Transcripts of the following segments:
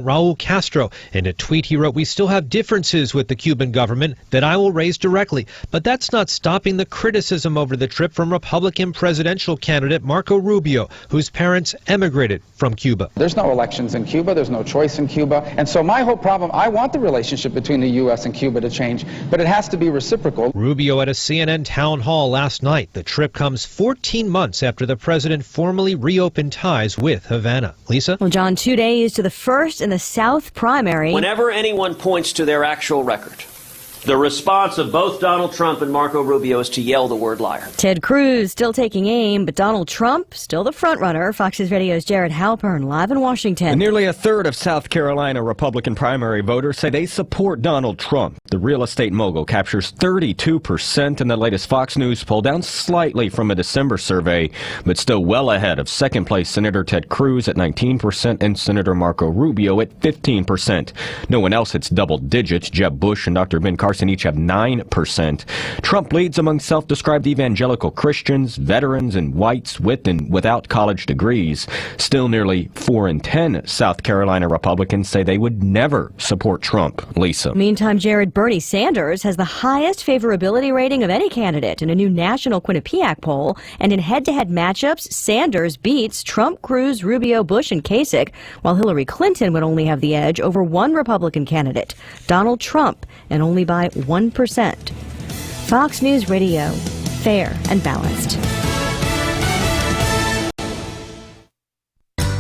Raul Castro. In a tweet he wrote, "We still have differences with the Cuban government that I will raise directly, but that's not stopping the criticism over the trip from Republican presidential candidate Marco Rubio, whose parents emigrated from Cuba." There's no elections in Cuba, there's no choice in Cuba, and so my whole problem, I want the relationship between the U.S. and Cuba to change, but it has to be reciprocal. Rubio at a CNN town hall last night. The trip comes 14 months after the president formally reopened ties with Havana. Lisa? Well, John, 2 days to the first in the South primary. Whenever anyone points to their actual record, the response of both Donald Trump and Marco Rubio is to yell the word liar. Ted Cruz still taking aim, but Donald Trump still the front-runner. Fox News Radio's Jared Halpern live in Washington. And nearly a third of South Carolina Republican primary voters say they support Donald Trump. The real estate mogul captures 32% in the latest Fox News poll, down slightly from a December survey, but still well ahead of second-place Senator Ted Cruz at 19% and Senator Marco Rubio at 15%. No one else hits double digits. Jeb Bush and Dr. Ben Carson each have 9%. Trump leads among self-described evangelical Christians, veterans, and whites with and without college degrees. Still, nearly 4 in 10 South Carolina Republicans say they would never support Trump. Lisa. Meantime, Jared Bernie Sanders has the highest favorability rating of any candidate in a new national Quinnipiac poll. And in head-to-head matchups, Sanders beats Trump, Cruz, Rubio, Bush, and Kasich, while Hillary Clinton would only have the edge over one Republican candidate, Donald Trump, and only by 1%. Fox News Radio, fair and balanced.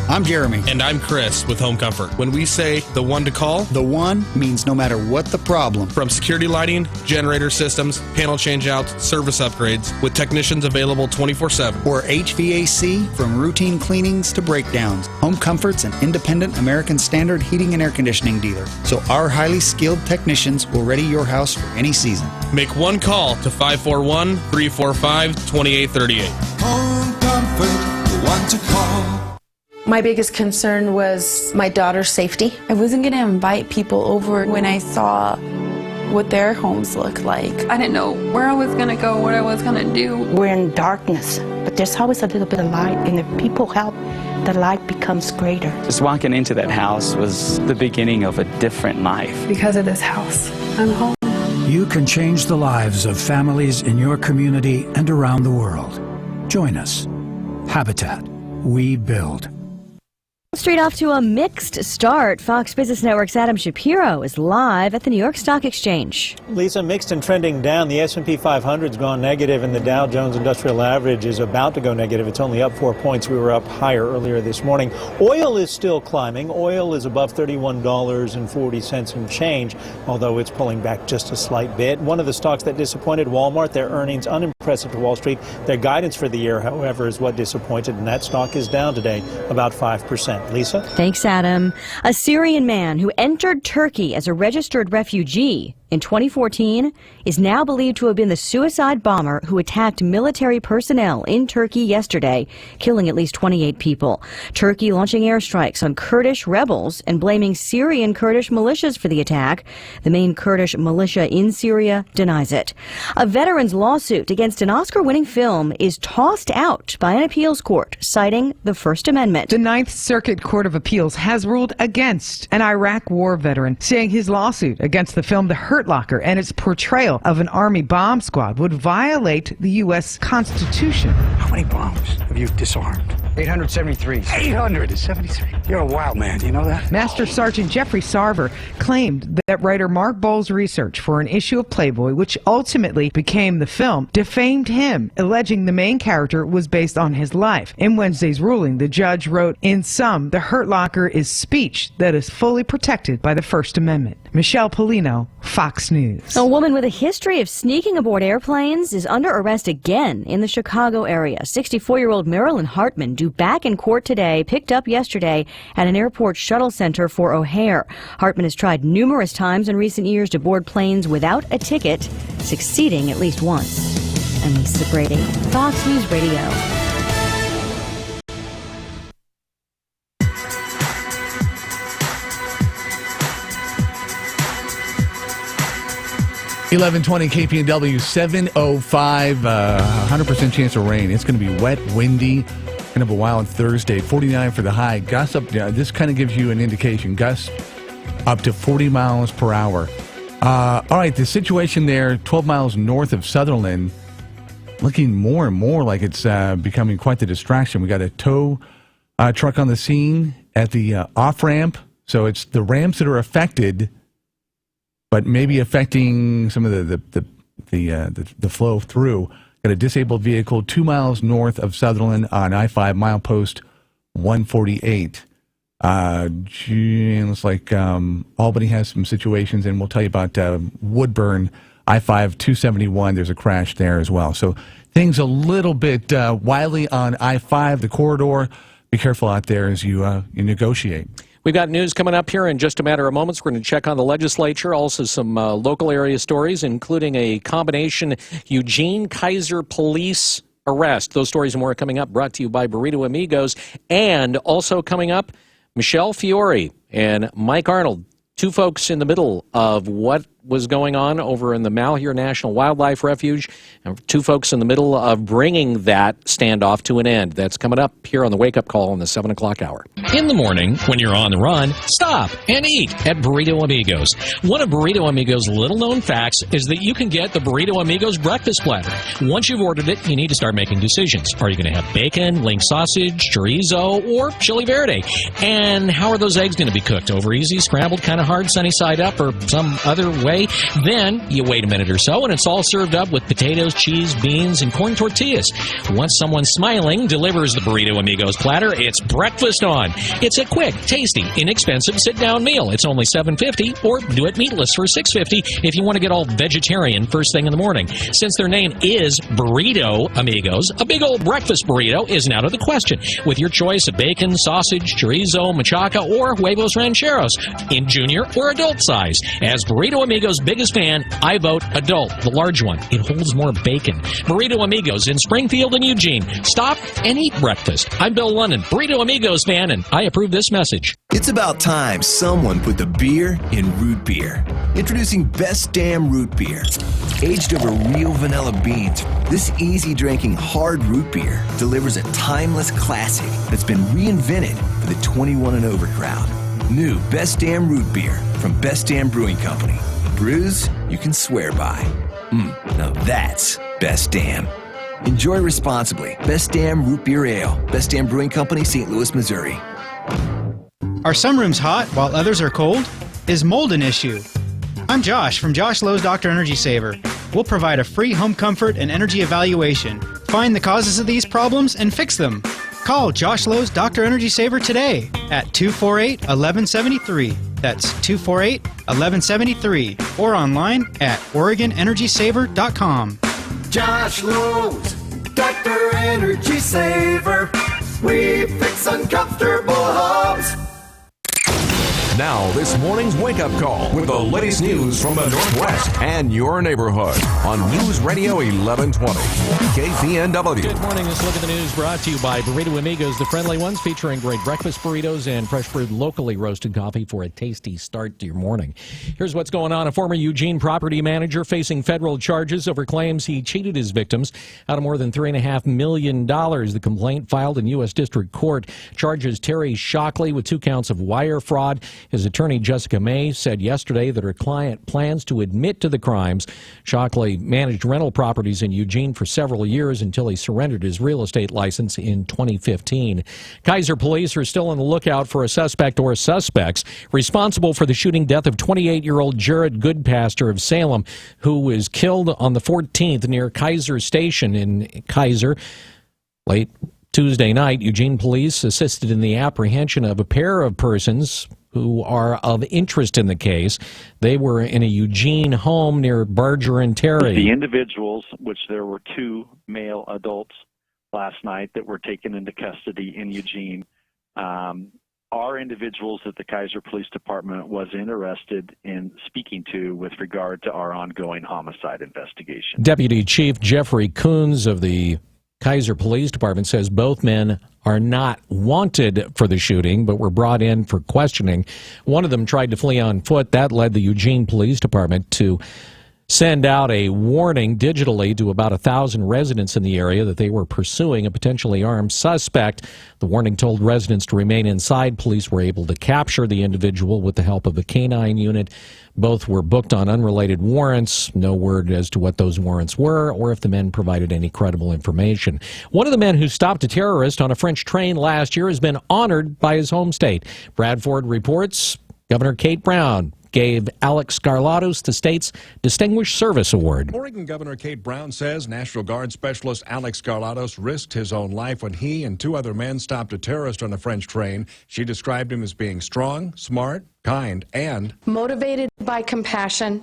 I'm Jeremy. And I'm Chris with Home Comfort. When we say the one to call, the one means no matter what the problem. From security lighting, generator systems, panel changeouts, service upgrades, with technicians available 24/7. Or HVAC, from routine cleanings to breakdowns. Home Comfort's an independent American Standard heating and air conditioning dealer. So our highly skilled technicians will ready your house for any season. Make one call to 541-345-2838. Home Comfort, the one to call. My biggest concern was my daughter's safety. I wasn't going to invite people over when I saw what their homes looked like. I didn't know where I was going to go, what I was going to do. We're in darkness, but there's always a little bit of light, and if people help, the light becomes greater. Just walking into that house was the beginning of a different life. Because of this house, I'm home. You can change the lives of families in your community and around the world. Join us. Habitat. We build. Street off to a mixed start. Fox Business Network's Adam Shapiro is live at the New York Stock Exchange. Lisa, mixed and trending down. The S&P 500's gone negative, and the Dow Jones Industrial Average is about to go negative. It's only up 4 points. We were up higher earlier this morning. Oil is still climbing. Oil is above $31.40 and change, although it's pulling back just a slight bit. One of the stocks that disappointed, Walmart, their earnings unimpressive to Wall Street. Their guidance for the year, however, is what disappointed, and that stock is down today about 5%. Lisa? Thanks, Adam. A Syrian man who entered Turkey as a registered refugee in 2014 is now believed to have been the suicide bomber who attacked military personnel in Turkey yesterday, killing at least 28 people. Turkey launching airstrikes on Kurdish rebels and blaming Syrian Kurdish militias for the attack. The main Kurdish militia in Syria denies it. A veteran's lawsuit against an Oscar-winning film is tossed out by an appeals court, citing the First Amendment. The Ninth Circuit Court of Appeals has ruled against an Iraq war veteran, saying his lawsuit against the film The Hurt Locker and its portrayal of an Army bomb squad would violate the U.S. Constitution. How many bombs have you disarmed? 873. 873. You're a wild man, you know that? Master Sergeant Jeffrey Sarver claimed that writer Mark Bowles' research for an issue of Playboy, which ultimately became the film, defamed him, alleging the main character was based on his life. In Wednesday's ruling, the judge wrote, "In sum, The Hurt Locker is speech that is fully protected by the First Amendment." Michelle Polino, Fox News. A woman with a history of sneaking aboard airplanes is under arrest again in the Chicago area. 64-year-old Marilyn Hartman, due back in court today, picked up yesterday at an airport shuttle center for O'Hare. Hartman has tried numerous times in recent years to board planes without a ticket, succeeding at least once. I'm Lisa Brady, Fox News Radio. (11:20) KPNW 7:05. 100% chance of rain. It's going to be wet, windy. Going kind of a wild Thursday. 49 for the high. Gusts up. This kind of gives you an indication. Gusts up to 40 miles per hour. All right, the situation there, 12 miles north of Sutherland, looking more and more like it's becoming quite the distraction. We got a tow truck on the scene at the off-ramp. So it's the ramps that are affected, but maybe affecting some of the flow through. Got a disabled vehicle 2 miles north of Sutherland on I-5 milepost 148. Looks like Albany has some situations, and we'll tell you about Woodburn, I-5 271. There's a crash there as well. So things a little bit wily on I-5, the corridor. Be careful out there as you negotiate. We've got news coming up here in just a matter of moments. We're going to check on the legislature, also some local area stories, including a combination Eugene Kaiser police arrest. Those stories and more are coming up, brought to you by Burrito Amigos. And also coming up, Michelle Fiore and Mike Arnold, two folks in the middle of what was going on over in the Malheur National Wildlife Refuge, and two folks in the middle of bringing that standoff to an end. That's coming up here on the Wake Up Call in the 7 o'clock hour. In the morning, when you're on the run, stop and eat at Burrito Amigos. One of Burrito Amigos' little-known facts is that you can get the Burrito Amigos breakfast platter. Once you've ordered it, you need to start making decisions. Are you going to have bacon, link sausage, chorizo, or chili verde? And how are those eggs going to be cooked? Over easy, scrambled, kind of hard, sunny side up, or some other way? Then you wait a minute or so, and it's all served up with potatoes, cheese, beans, and corn tortillas. Once someone smiling delivers the Burrito Amigos platter, it's breakfast on. It's a quick, tasty, inexpensive sit-down meal. It's only $7.50, or do it meatless for $6.50 if you want to get all vegetarian first thing in the morning. Since their name is Burrito Amigos, a big old breakfast burrito isn't out of the question, with your choice of bacon, sausage, chorizo, machaca, or huevos rancheros in junior or adult size. As Burrito Amigos' biggest fan, I vote adult, the large one. It holds more bacon. Burrito Amigos in Springfield and Eugene. Stop and eat breakfast. I'm Bill London, Burrito Amigos fan, and I approve this message. It's about time someone put the beer in root beer. Introducing Best Damn Root Beer. Aged over real vanilla beans, this easy-drinking hard root beer delivers a timeless classic that's been reinvented for the 21 and over crowd. New Best Damn Root Beer from Best Damn Brewing Company. Brews you can swear by. Now that's Best Damn. Enjoy responsibly. Best Damn Root Beer Ale. Best Damn Brewing Company, St. Louis, Missouri. Are some rooms hot while others are cold? Is mold an issue? I'm Josh from Josh Lowe's Dr. Energy Saver. We'll provide a free home comfort and energy evaluation. Find the causes of these problems and fix them. Call Josh Lowe's Dr. Energy Saver today at 248-1173. That's 248-1173. Or online at OregonEnergySaver.com. Josh Lowe's, Dr. Energy Saver. We fix uncomfortable homes. Now, this morning's wake-up call with the latest news from the Northwest and your neighborhood on News Radio 1120, KPNW. Good morning. This look at the news brought to you by Burrito Amigos, the friendly ones, featuring great breakfast burritos and fresh brewed locally roasted coffee for a tasty start to your morning. Here's what's going on. A former Eugene property manager facing federal charges over claims he cheated his victims out of more than $3.5 million. The complaint filed in U.S. District Court charges Terry Shockley with 2 counts of wire fraud. His attorney, Jessica May, said yesterday that her client plans to admit to the crimes. Shockley managed rental properties in Eugene for several years until he surrendered his real estate license in 2015. Kaiser police are still on the lookout for a suspect or suspects responsible for the shooting death of 28-year-old Jared Goodpaster of Salem, who was killed on the 14th near Kaiser Station in Kaiser. Late Tuesday night, Eugene police assisted in the apprehension of a pair of persons who are of interest in the case. They were in a Eugene home near Barger and Terry. The individuals, which there were 2 male adults last night that were taken into custody in Eugene, are individuals that the Kaiser Police Department was interested in speaking to with regard to our ongoing homicide investigation. Deputy Chief Jeffrey Coons of the Kaiser Police Department says both men are not wanted for the shooting, but were brought in for questioning. One of them tried to flee on foot. That led the Eugene Police Department to send out a warning digitally to about 1,000 residents in the area that they were pursuing a potentially armed suspect. The warning told residents to remain inside. Police were able to capture the individual with the help of a canine unit. Both were booked on unrelated warrants. No word as to what those warrants were or if the men provided any credible information. One of the men who stopped a terrorist on a French train last year has been honored by his home state. Bradford reports Governor Kate Brown gave Alex Skarlatos the state's Distinguished Service Award. Oregon Governor Kate Brown says National Guard Specialist Alex Skarlatos risked his own life when he and 2 other men stopped a terrorist on a French train. She described him as being strong, smart, kind, and Motivated by compassion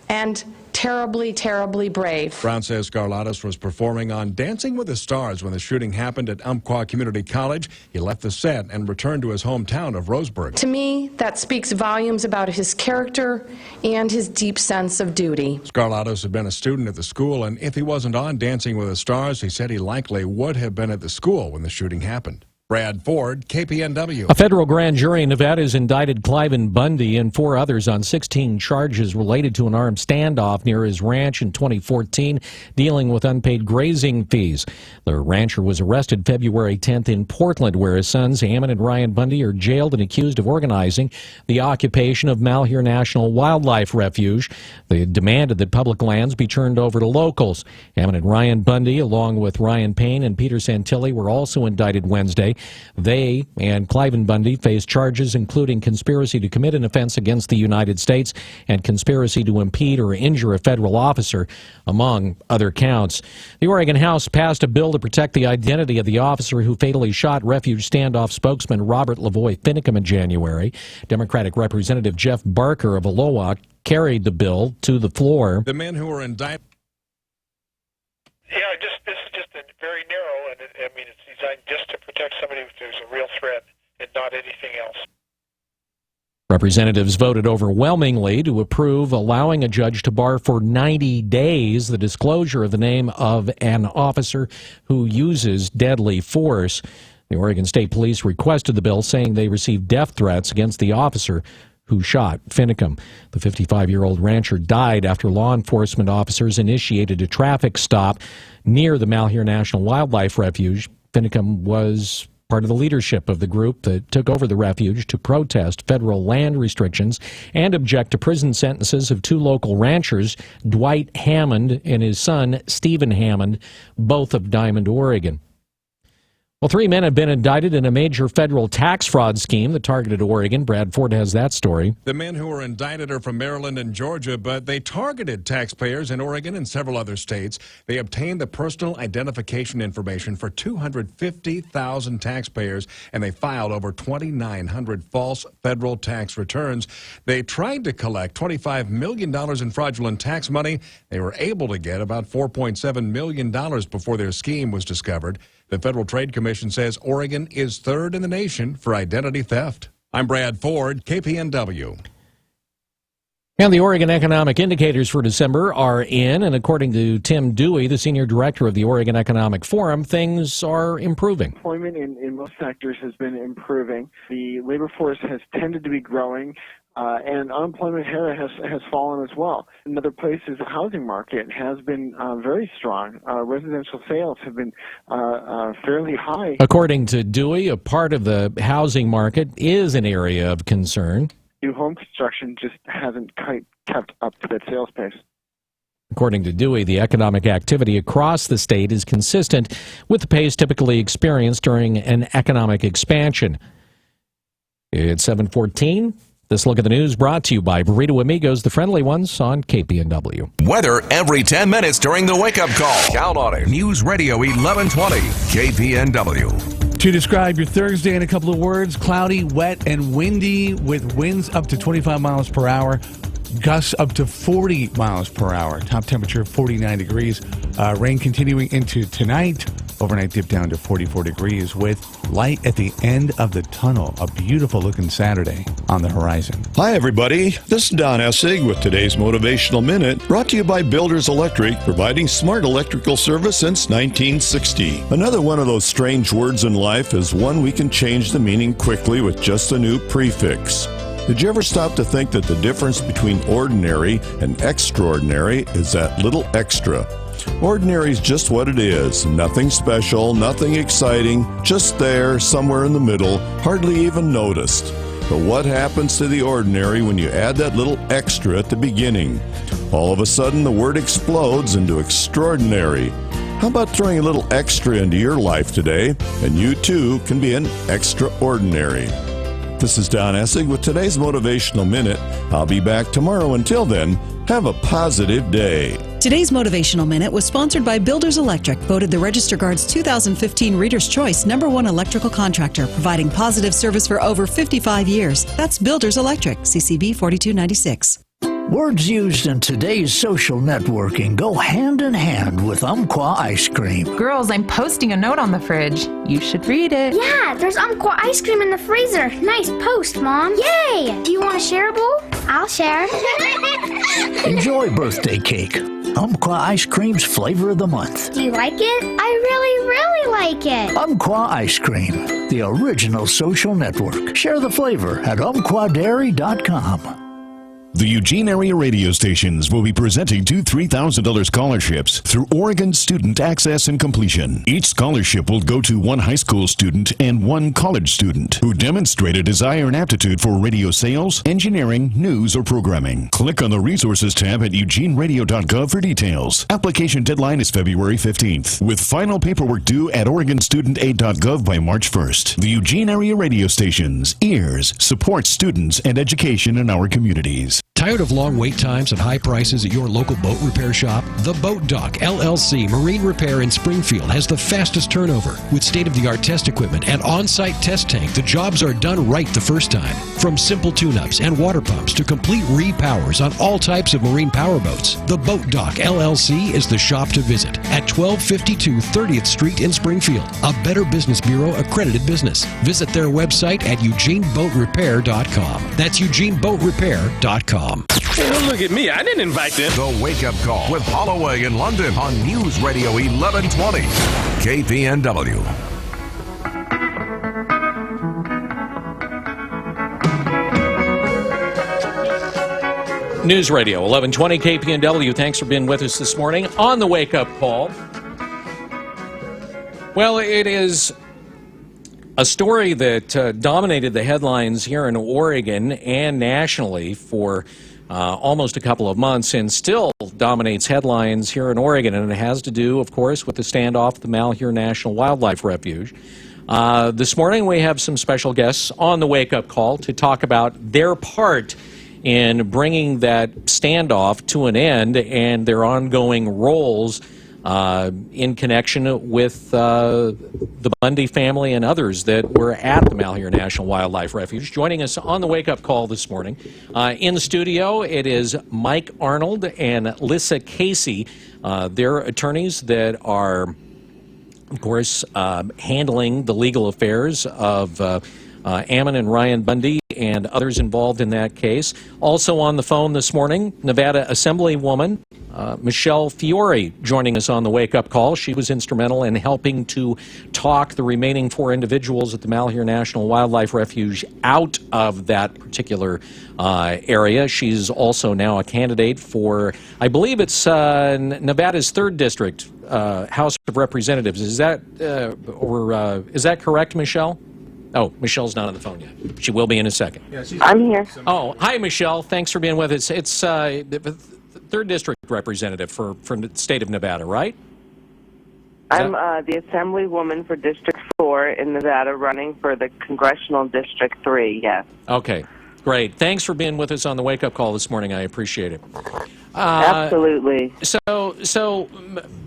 and terribly, terribly brave. Brown says Skarlatos was performing on Dancing with the Stars when the shooting happened at Umpqua Community College. He left the set and returned to his hometown of Roseburg. To me, that speaks volumes about his character and his deep sense of duty. Skarlatos had been a student at the school, and if he wasn't on Dancing with the Stars, he said he likely would have been at the school when the shooting happened. Brad Ford, KPNW. A federal grand jury in Nevada has indicted Cliven Bundy and 4 others on 16 charges related to an armed standoff near his ranch in 2014, dealing with unpaid grazing fees. The rancher was arrested February 10th in Portland, where his sons, Hammond and Ryan Bundy, are jailed and accused of organizing the occupation of Malheur National Wildlife Refuge. They demanded that public lands be turned over to locals. Hammond and Ryan Bundy, along with Ryan Payne and Peter Santilli, were also indicted Wednesday. They and Cliven Bundy face charges including conspiracy to commit an offense against the United States and conspiracy to impede or injure a federal officer, among other counts. The Oregon House passed a bill to protect the identity of the officer who fatally shot Refuge standoff spokesman Robert Lavoie Finicum in January. Democratic Representative Jeff Barker of Aloha carried the bill to the floor. The men who were indicted. This is just very narrow, and it's designed just to protect somebody if there's a real threat and not anything else. Representatives voted overwhelmingly to approve allowing a judge to bar for 90 days the disclosure of the name of an officer who uses deadly force. The Oregon State Police requested the bill, saying they received death threats against the officer who shot Finicum. The 55-year-old rancher died after law enforcement officers initiated a traffic stop near the Malheur National Wildlife Refuge. Finicum was part of the leadership of the group that took over the refuge to protest federal land restrictions and object to prison sentences of 2 local ranchers, Dwight Hammond and his son, Stephen Hammond, both of Diamond, Oregon. Well, 3 men have been indicted in a major federal tax fraud scheme that targeted Oregon. Brad Ford has that story. The men who were indicted are from Maryland and Georgia, but they targeted taxpayers in Oregon and several other states. They obtained the personal identification information for 250,000 taxpayers, and they filed over 2,900 false federal tax returns. They tried to collect $25 million in fraudulent tax money. They were able to get about $4.7 million before their scheme was discovered. The Federal Trade Commission says Oregon is 3rd in the nation for identity theft. I'm Brad Ford, KPNW. And the Oregon economic indicators for December are in, and according to Tim Dewey, the senior director of the Oregon Economic Forum, things are improving. Employment in most sectors has been improving. The labor force has tended to be growing. And unemployment here has fallen as well. In other places, the housing market has been very strong. Residential sales have been fairly high. According to Dewey, a part of the housing market is an area of concern. New home construction just hasn't quite kept up to that sales pace. According to Dewey, the economic activity across the state is consistent with the pace typically experienced during an economic expansion. It's 7:14. This look at the news brought to you by Burrito Amigos, the friendly ones on KPNW. Weather every 10 minutes during the wake-up call. Count on it. News Radio 1120, KPNW. To describe your Thursday in a couple of words, cloudy, wet, and windy with winds up to 25 miles per hour. Gusts up to 40 miles per hour. Top temperature 49 degrees. Rain continuing into tonight. Overnight dip down to 44 degrees with light at the end of the tunnel. A beautiful looking Saturday on the horizon. Hi, everybody. This is Don Essig with today's Motivational Minute, brought to you by Builders Electric, providing smart electrical service since 1960. Another one of those strange words in life is one we can change the meaning quickly with just a new prefix. Did you ever stop to think that the difference between ordinary and extraordinary is that little extra? Ordinary is just what it is. Nothing special, nothing exciting, just there, somewhere in the middle, hardly even noticed. But what happens to the ordinary when you add that little extra at the beginning? All of a sudden, the word explodes into extraordinary. How about throwing a little extra into your life today, and you too can be an extraordinary? This is Don Essig with today's Motivational Minute. I'll be back tomorrow. Until then, have a positive day. Today's Motivational Minute was sponsored by Builders Electric, voted the Register Guard's 2015 Reader's Choice #1 electrical contractor, providing positive service for over 55 years. That's Builders Electric, CCB 4296. Words used in today's social networking go hand in hand with Umpqua ice cream. Girls, I'm posting a note on the fridge. You should read it. Yeah, there's Umpqua ice cream in the freezer. Nice post, Mom. Yay! Do you want a shareable? I'll share. Enjoy birthday cake. Umpqua ice cream's flavor of the month. Do you like it? I really like it. Umpqua ice cream, the original social network. Share the flavor at umpquadairy.com. The Eugene area radio stations will be presenting two $3,000 scholarships through Oregon Student Access and Completion. Each scholarship will go to one high school student and one college student who demonstrate a desire and aptitude for radio sales, engineering, news, or programming. Click on the Resources tab at eugeneradio.gov for details. Application deadline is February 15th, with final paperwork due at oregonstudentaid.gov by March 1st. The Eugene area radio stations, EARS, support students and education in our communities. Tired of long wait times and high prices at your local boat repair shop? The Boat Dock LLC Marine Repair in Springfield has the fastest turnover. With state-of-the-art test equipment and on-site test tank, the jobs are done right the first time. From simple tune-ups and water pumps to complete repowers on all types of marine power boats, the Boat Dock LLC is the shop to visit at 1252 30th Street in Springfield, a Better Business Bureau accredited business. Visit their website at eugeneboatrepair.com. That's eugeneboatrepair.com. Hey, look at me. I didn't invite them. The Wake Up Call with Holloway in London on News Radio 1120. KPNW. News Radio 1120 KPNW. Thanks for being with us this morning on the Wake Up Call. Well, it is a story that dominated the headlines here in Oregon and nationally for almost a couple of months, and still dominates headlines here in Oregon. And it has to do, of course, with the standoff at the Malheur National Wildlife Refuge. This morning we have some special guests on the Wake Up Call to talk about their part in bringing that standoff to an end and their ongoing roles in connection with the Bundy family and others that were at the Malheur National Wildlife Refuge. Joining us on the Wake Up Call this morning in the studio, it is Mike Arnold and Lissa Casey. They're attorneys that are, of course, handling the legal affairs of Ammon and Ryan Bundy and others involved in that case. Also on the phone this morning, Nevada Assemblywoman Michelle Fiore joining us on the Wake Up Call. She was instrumental in helping to talk the remaining 4 individuals at the Malheur National Wildlife Refuge out of that particular area. She's also now a candidate for, I believe it's Nevada's 3rd District House of Representatives. Is that is that correct, Michelle? Oh, Michelle's not on the phone yet. She will be in a second. Yeah, I'm here. Oh, hi, Michelle. Thanks for being with us. It's the 3rd District representative for the state of Nevada, right? I'm the Assemblywoman for District 4 in Nevada, running for the Congressional District 3, yes. Okay, great. Thanks for being with us on the Wake Up Call this morning. I appreciate it. Absolutely. So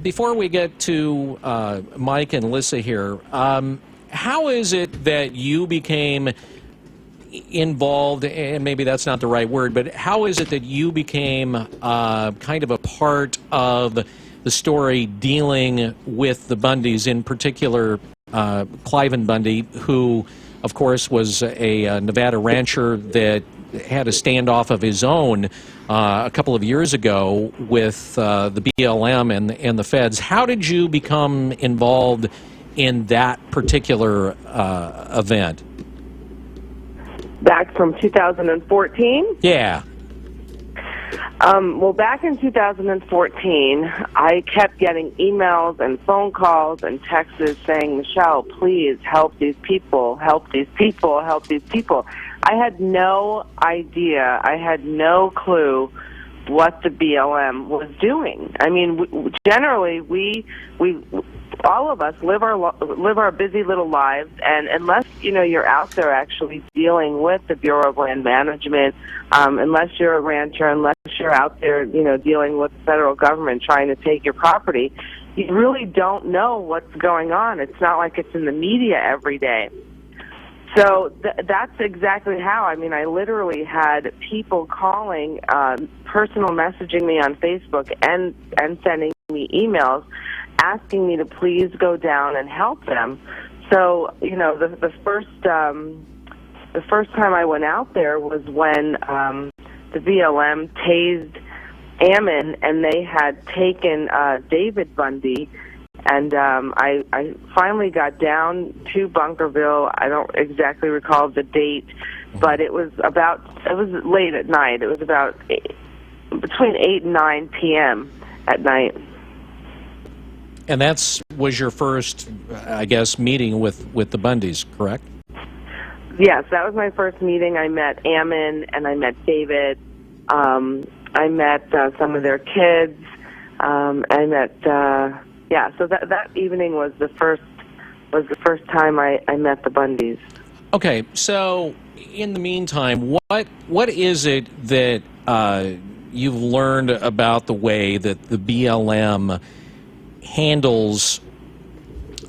before we get to Mike and Lissa here, how is it that you became involved, and maybe that's not the right word, but how is it that you became kind of a part of the story dealing with the Bundys, in particular Cliven Bundy, who, of course, was a Nevada rancher that had a standoff of his own a couple of years ago with the BLM and the feds. How did you become involved in that particular event? Back from 2014? Yeah. Well, back in 2014, I kept getting emails and phone calls and texts saying, Michelle, please help these people, help these people, help these people. I had no idea, I had no clue what the BLM was doing. I mean, generally, we all of us live our busy little lives, and unless you're out there actually dealing with the Bureau of Land Management, unless you're a rancher, unless you're out there dealing with the federal government trying to take your property, you really don't know what's going on. It's not like it's in the media every day. So that's exactly how. I mean, I literally had people calling, personal messaging me on Facebook, and sending me emails asking me to please go down and help them. So, the first time I went out there was when the BLM tased Ammon, and they had taken David Bundy. And I finally got down to Bunkerville. I don't exactly recall the date, but it was late at night. It was about between 8 and 9 p.m. at night. And was your first, I guess, meeting with the Bundys, correct? Yes, that was my first meeting. I met Ammon and I met David. I met some of their kids. I met. So that evening was the first time I met the Bundys. Okay, so in the meantime, what is it that you've learned about the way that the BLM handles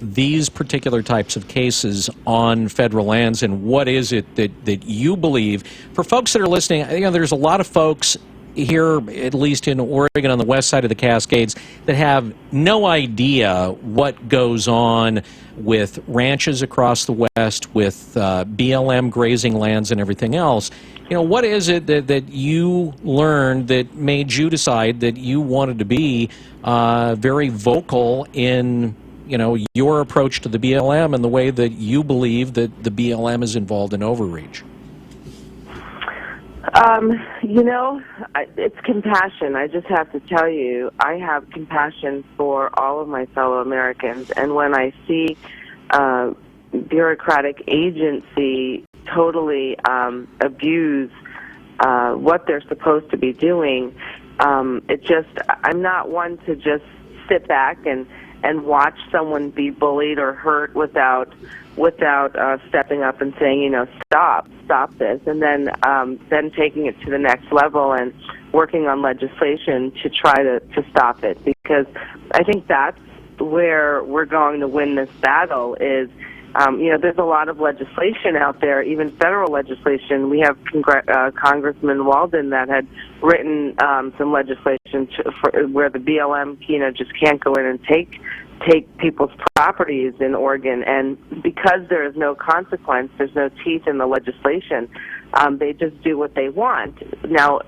these particular types of cases on federal lands, and what is it that you believe? For folks that are listening, there's a lot of folks here, at least in Oregon on the west side of the Cascades, that have no idea what goes on with ranches across the west, with BLM grazing lands and everything else. What is it that you learned that made you decide that you wanted to be very vocal in your approach to the BLM and the way that you believe that the BLM is involved in overreach? It's compassion. I just have to tell you, I have compassion for all of my fellow Americans. And when I see bureaucratic agency totally abuse what they're supposed to be doing, I'm not one to just sit back and watch someone be bullied or hurt without stepping up and saying, stop this, and then taking it to the next level and working on legislation to try to stop it. Because I think that's where we're going to win this battle is, there's a lot of legislation out there, even federal legislation. We have Congressman Walden that had written some legislation where the BLM, just can't go in and take people's properties in Oregon, and because there is no consequence, there's no teeth in the legislation, they just do what they want. Now,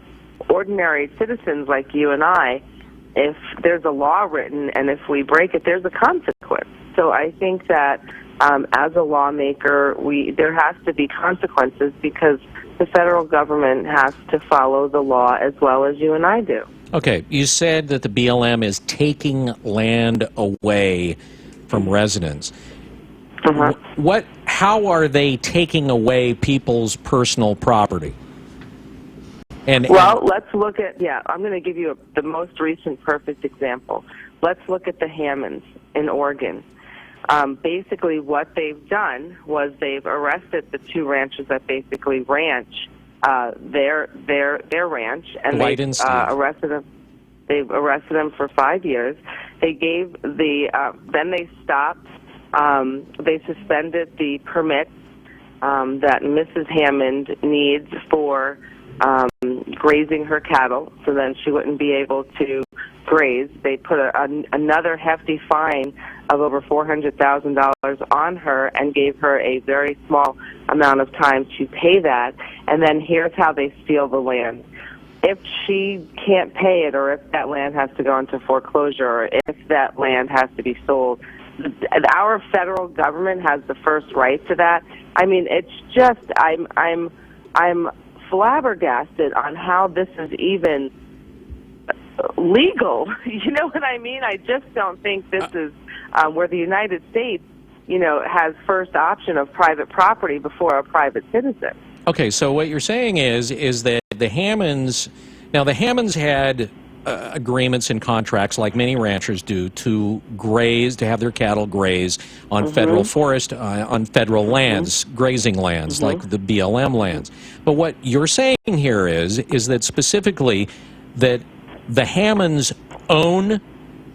ordinary citizens like you and I, if there's a law written and if we break it, there's a consequence. So I think that as a lawmaker, there has to be consequences because the federal government has to follow the law as well as you and I do. Okay, you said that the BLM is taking land away from residents. How are they taking away people's personal property? Let's look at, I'm going to give you the most recent perfect example. Let's look at the Hammonds in Oregon. Basically what they've done was they've arrested the two ranchers that basically ranch their ranch, and they've arrested them. They've arrested them for 5 years. They gave then they stopped. They suspended the permits that Mrs. Hammond needs for grazing her cattle, so then she wouldn't be able to graze. They put another hefty fine of over $400,000 on her and gave her a very small amount of time to pay that. And then here's how they steal the land. If she can't pay it, or if that land has to go into foreclosure, or if that land has to be sold, our federal government has the first right to that. I mean, it's just, I'm I'm flabbergasted on how this is even legal. You know what I mean? I just don't think this is where the United States, has first option of private property before a private citizen. Okay, so what you're saying is that the Hammonds had agreements and contracts like many ranchers do to graze, to have their cattle graze on federal forest, on federal lands, grazing lands like the BLM lands. But what you're saying here is that specifically that the Hammonds own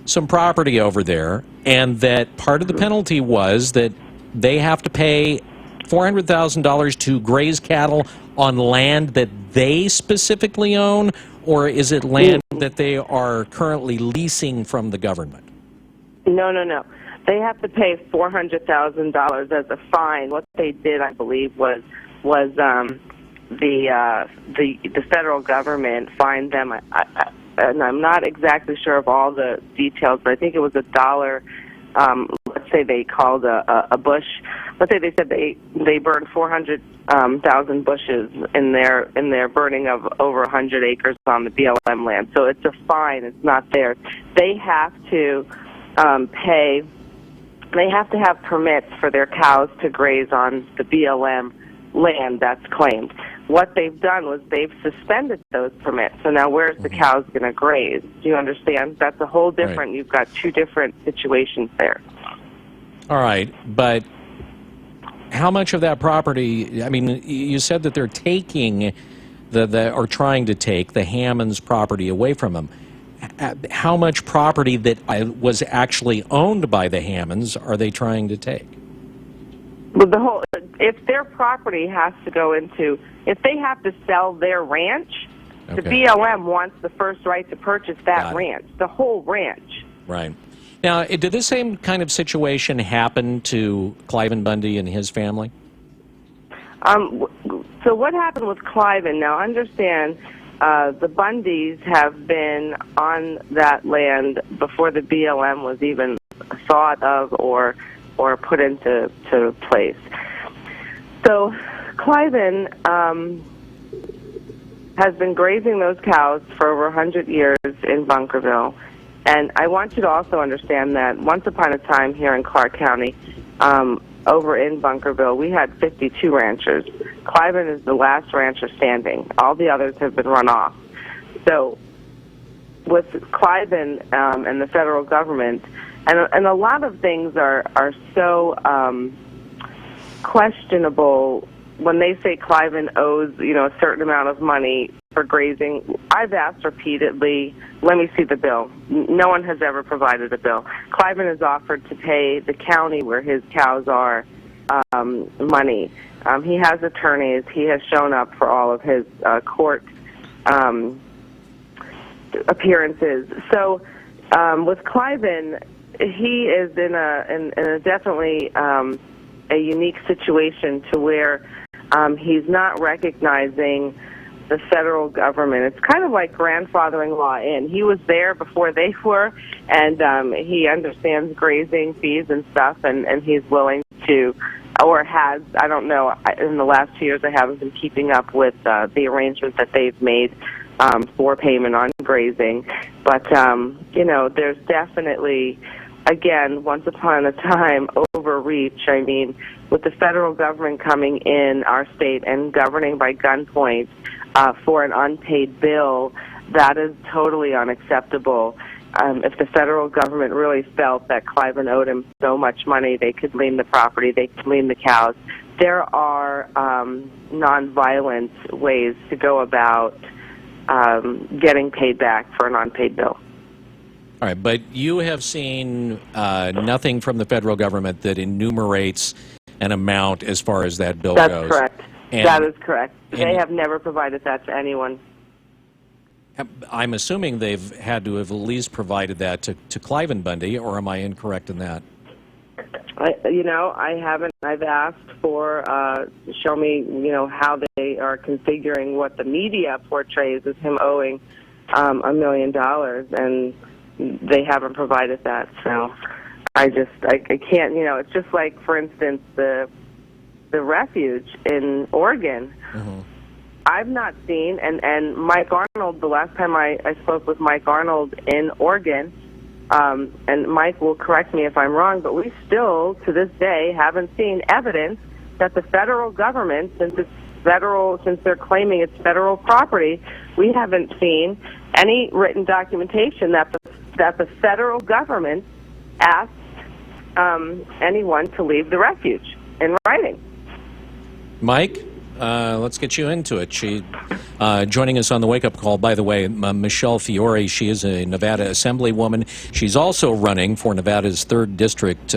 some property over there, and that part of the penalty was that they have to pay $400,000 to graze cattle on land that they specifically own, or is it land that they are currently leasing from the government? No. They have to pay $400,000 as a fine. What they did, I believe, was the federal government fined them. And I'm not exactly sure of all the details, but I think it was $1. Let's say they called a bush. Let's say they said they burned 400,000 bushes in their burning of over 100 acres on the BLM land. So it's a fine. It's not theirs. They have to pay. They have to have permits for their cows to graze on the BLM land that's claimed. What they've done was they've suspended those permits. So now where's the cows going to graze? Do you understand? That's a whole different, You've got two different situations there. All right, but how much of that property, I mean, you said that they're taking or trying to take the Hammonds' property away from them. How much property that was actually owned by the Hammonds are they trying to take? Well, if their property has to go into, if they have to sell their ranch, the BLM wants the first right to purchase that ranch, the whole ranch. Right. Now, did this same kind of situation happen to Cliven Bundy and his family? So what happened with Cliven? Now, understand, the Bundys have been on that land before the BLM was even thought of or put into place. So Cliven has been grazing those cows for over 100 years in Bunkerville. And I want you to also understand that once upon a time here in Clark County, over in Bunkerville, we had 52 ranchers. Cliven is the last rancher standing. All the others have been run off. So with Cliven and the federal government, and a lot of things are so questionable when they say Cliven owes, a certain amount of money for grazing. I've asked repeatedly, let me see the bill. No one has ever provided a bill. Cliven has offered to pay the county where his cows are money. He has attorneys. He has shown up for all of his court appearances. So with Cliven, he is in a definitely a unique situation to where he's not recognizing the federal government. It's kind of like grandfathering law in. He was there before they were, and he understands grazing fees and stuff, and he's willing to, or has, I don't know, in the last 2 years I haven't been keeping up with the arrangements that they've made for payment on grazing. But, there's definitely, again, once upon a time, overreach. I mean, with the federal government coming in our state and governing by gunpoint for an unpaid bill, that is totally unacceptable. If the federal government really felt that Cliven owed him so much money, they could lien the property, they could lien the cows. There are nonviolent ways to go about getting paid back for an unpaid bill. All right, but you have seen nothing from the federal government that enumerates an amount as far as that bill goes. That's correct. That is correct. They have never provided that to anyone. I'm assuming they've had to have at least provided that to Cliven Bundy, or am I incorrect in that? I haven't. I've asked for show me, how they are configuring what the media portrays as him owing $1 million, and they haven't provided that. So I can't. It's just like, for instance, the refuge in Oregon. I've not seen, and Mike Arnold, the last time I spoke with Mike Arnold in Oregon, and Mike will correct me if I'm wrong, but we still, to this day, haven't seen evidence that the federal government, since they're claiming it's federal property, we haven't seen any written documentation that the federal government asked anyone to leave the refuge in writing. Mike, let's get you into it. She joining us on the Wake Up Call, by the way, Michelle Fiore. She is a Nevada Assemblywoman. She's also running for Nevada's 3rd District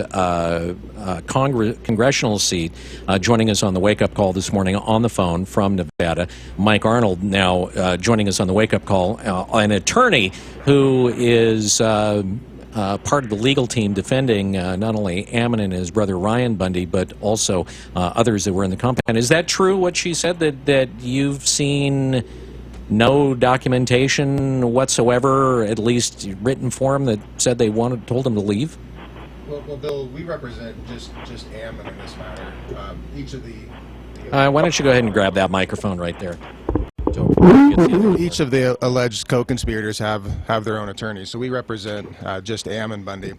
congressional seat. Joining us on the Wake Up Call this morning on the phone from Nevada. Mike Arnold now joining us on the Wake Up Call, an attorney who is part of the legal team defending not only Ammon and his brother Ryan Bundy, but also others that were in the compound. Is that true, what she said, that you've seen no documentation whatsoever, at least written form, that said they told him to leave? Well, Bill, we represent just Ammon in this matter. Each of the why don't you go ahead and grab that microphone right there? Each of the alleged co-conspirators have their own attorneys, so we represent just Ammon Bundy.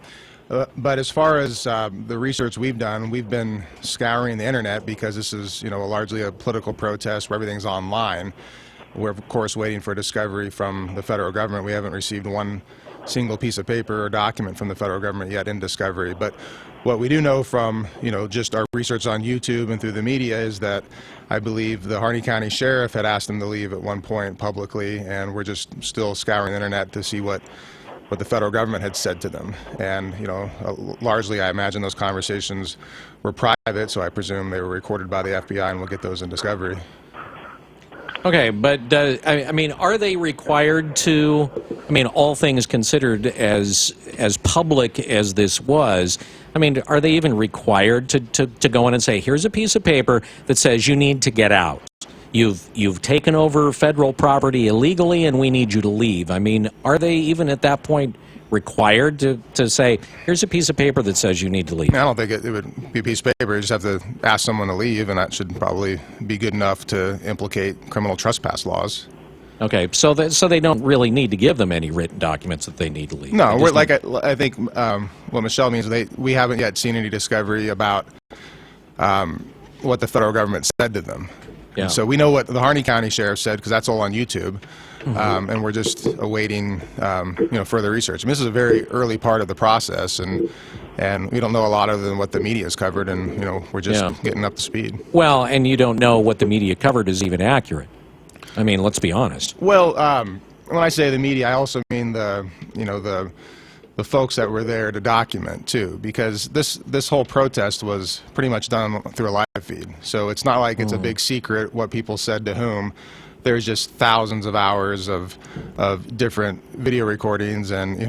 But as far as the research we've done, we've been scouring the internet because this is, largely a political protest where everything's online. We're of course waiting for discovery from the federal government. We haven't received one single piece of paper or document from the federal government yet in discovery. But what we do know from, just our research on YouTube and through the media is that I believe the Harney County Sheriff had asked them to leave at one point publicly, and we're just still scouring the internet to see what the federal government had said to them. And, largely I imagine those conversations were private, so I presume they were recorded by the FBI, and we'll get those in discovery. Okay, but are they required to? All things considered, as public as this was, are they even required to go in and say, here's a piece of paper that says you need to get out? You've taken over federal property illegally, and we need you to leave. Are they even at that point required to say, here's a piece of paper that says you need to leave? I don't think it would be a piece of paper. You just have to ask someone to leave, and that should probably be good enough to implicate criminal trespass laws. Okay, so they don't really need to give them any written documents that they need to leave. No, I think what Michelle means, we haven't yet seen any discovery about what the federal government said to them. Yeah. So we know what the Harney County Sheriff said because that's all on YouTube, and we're just awaiting further research. This is a very early part of the process, and we don't know a lot other than what the media has covered, and we're just getting up to speed. Well, and you don't know what the media covered is even accurate. Let's be honest. Well, when I say the media, I also mean the folks that were there to document too, because this whole protest was pretty much done through a live feed. So it's not like it's a big secret what people said to whom. There's just thousands of hours of different video recordings, and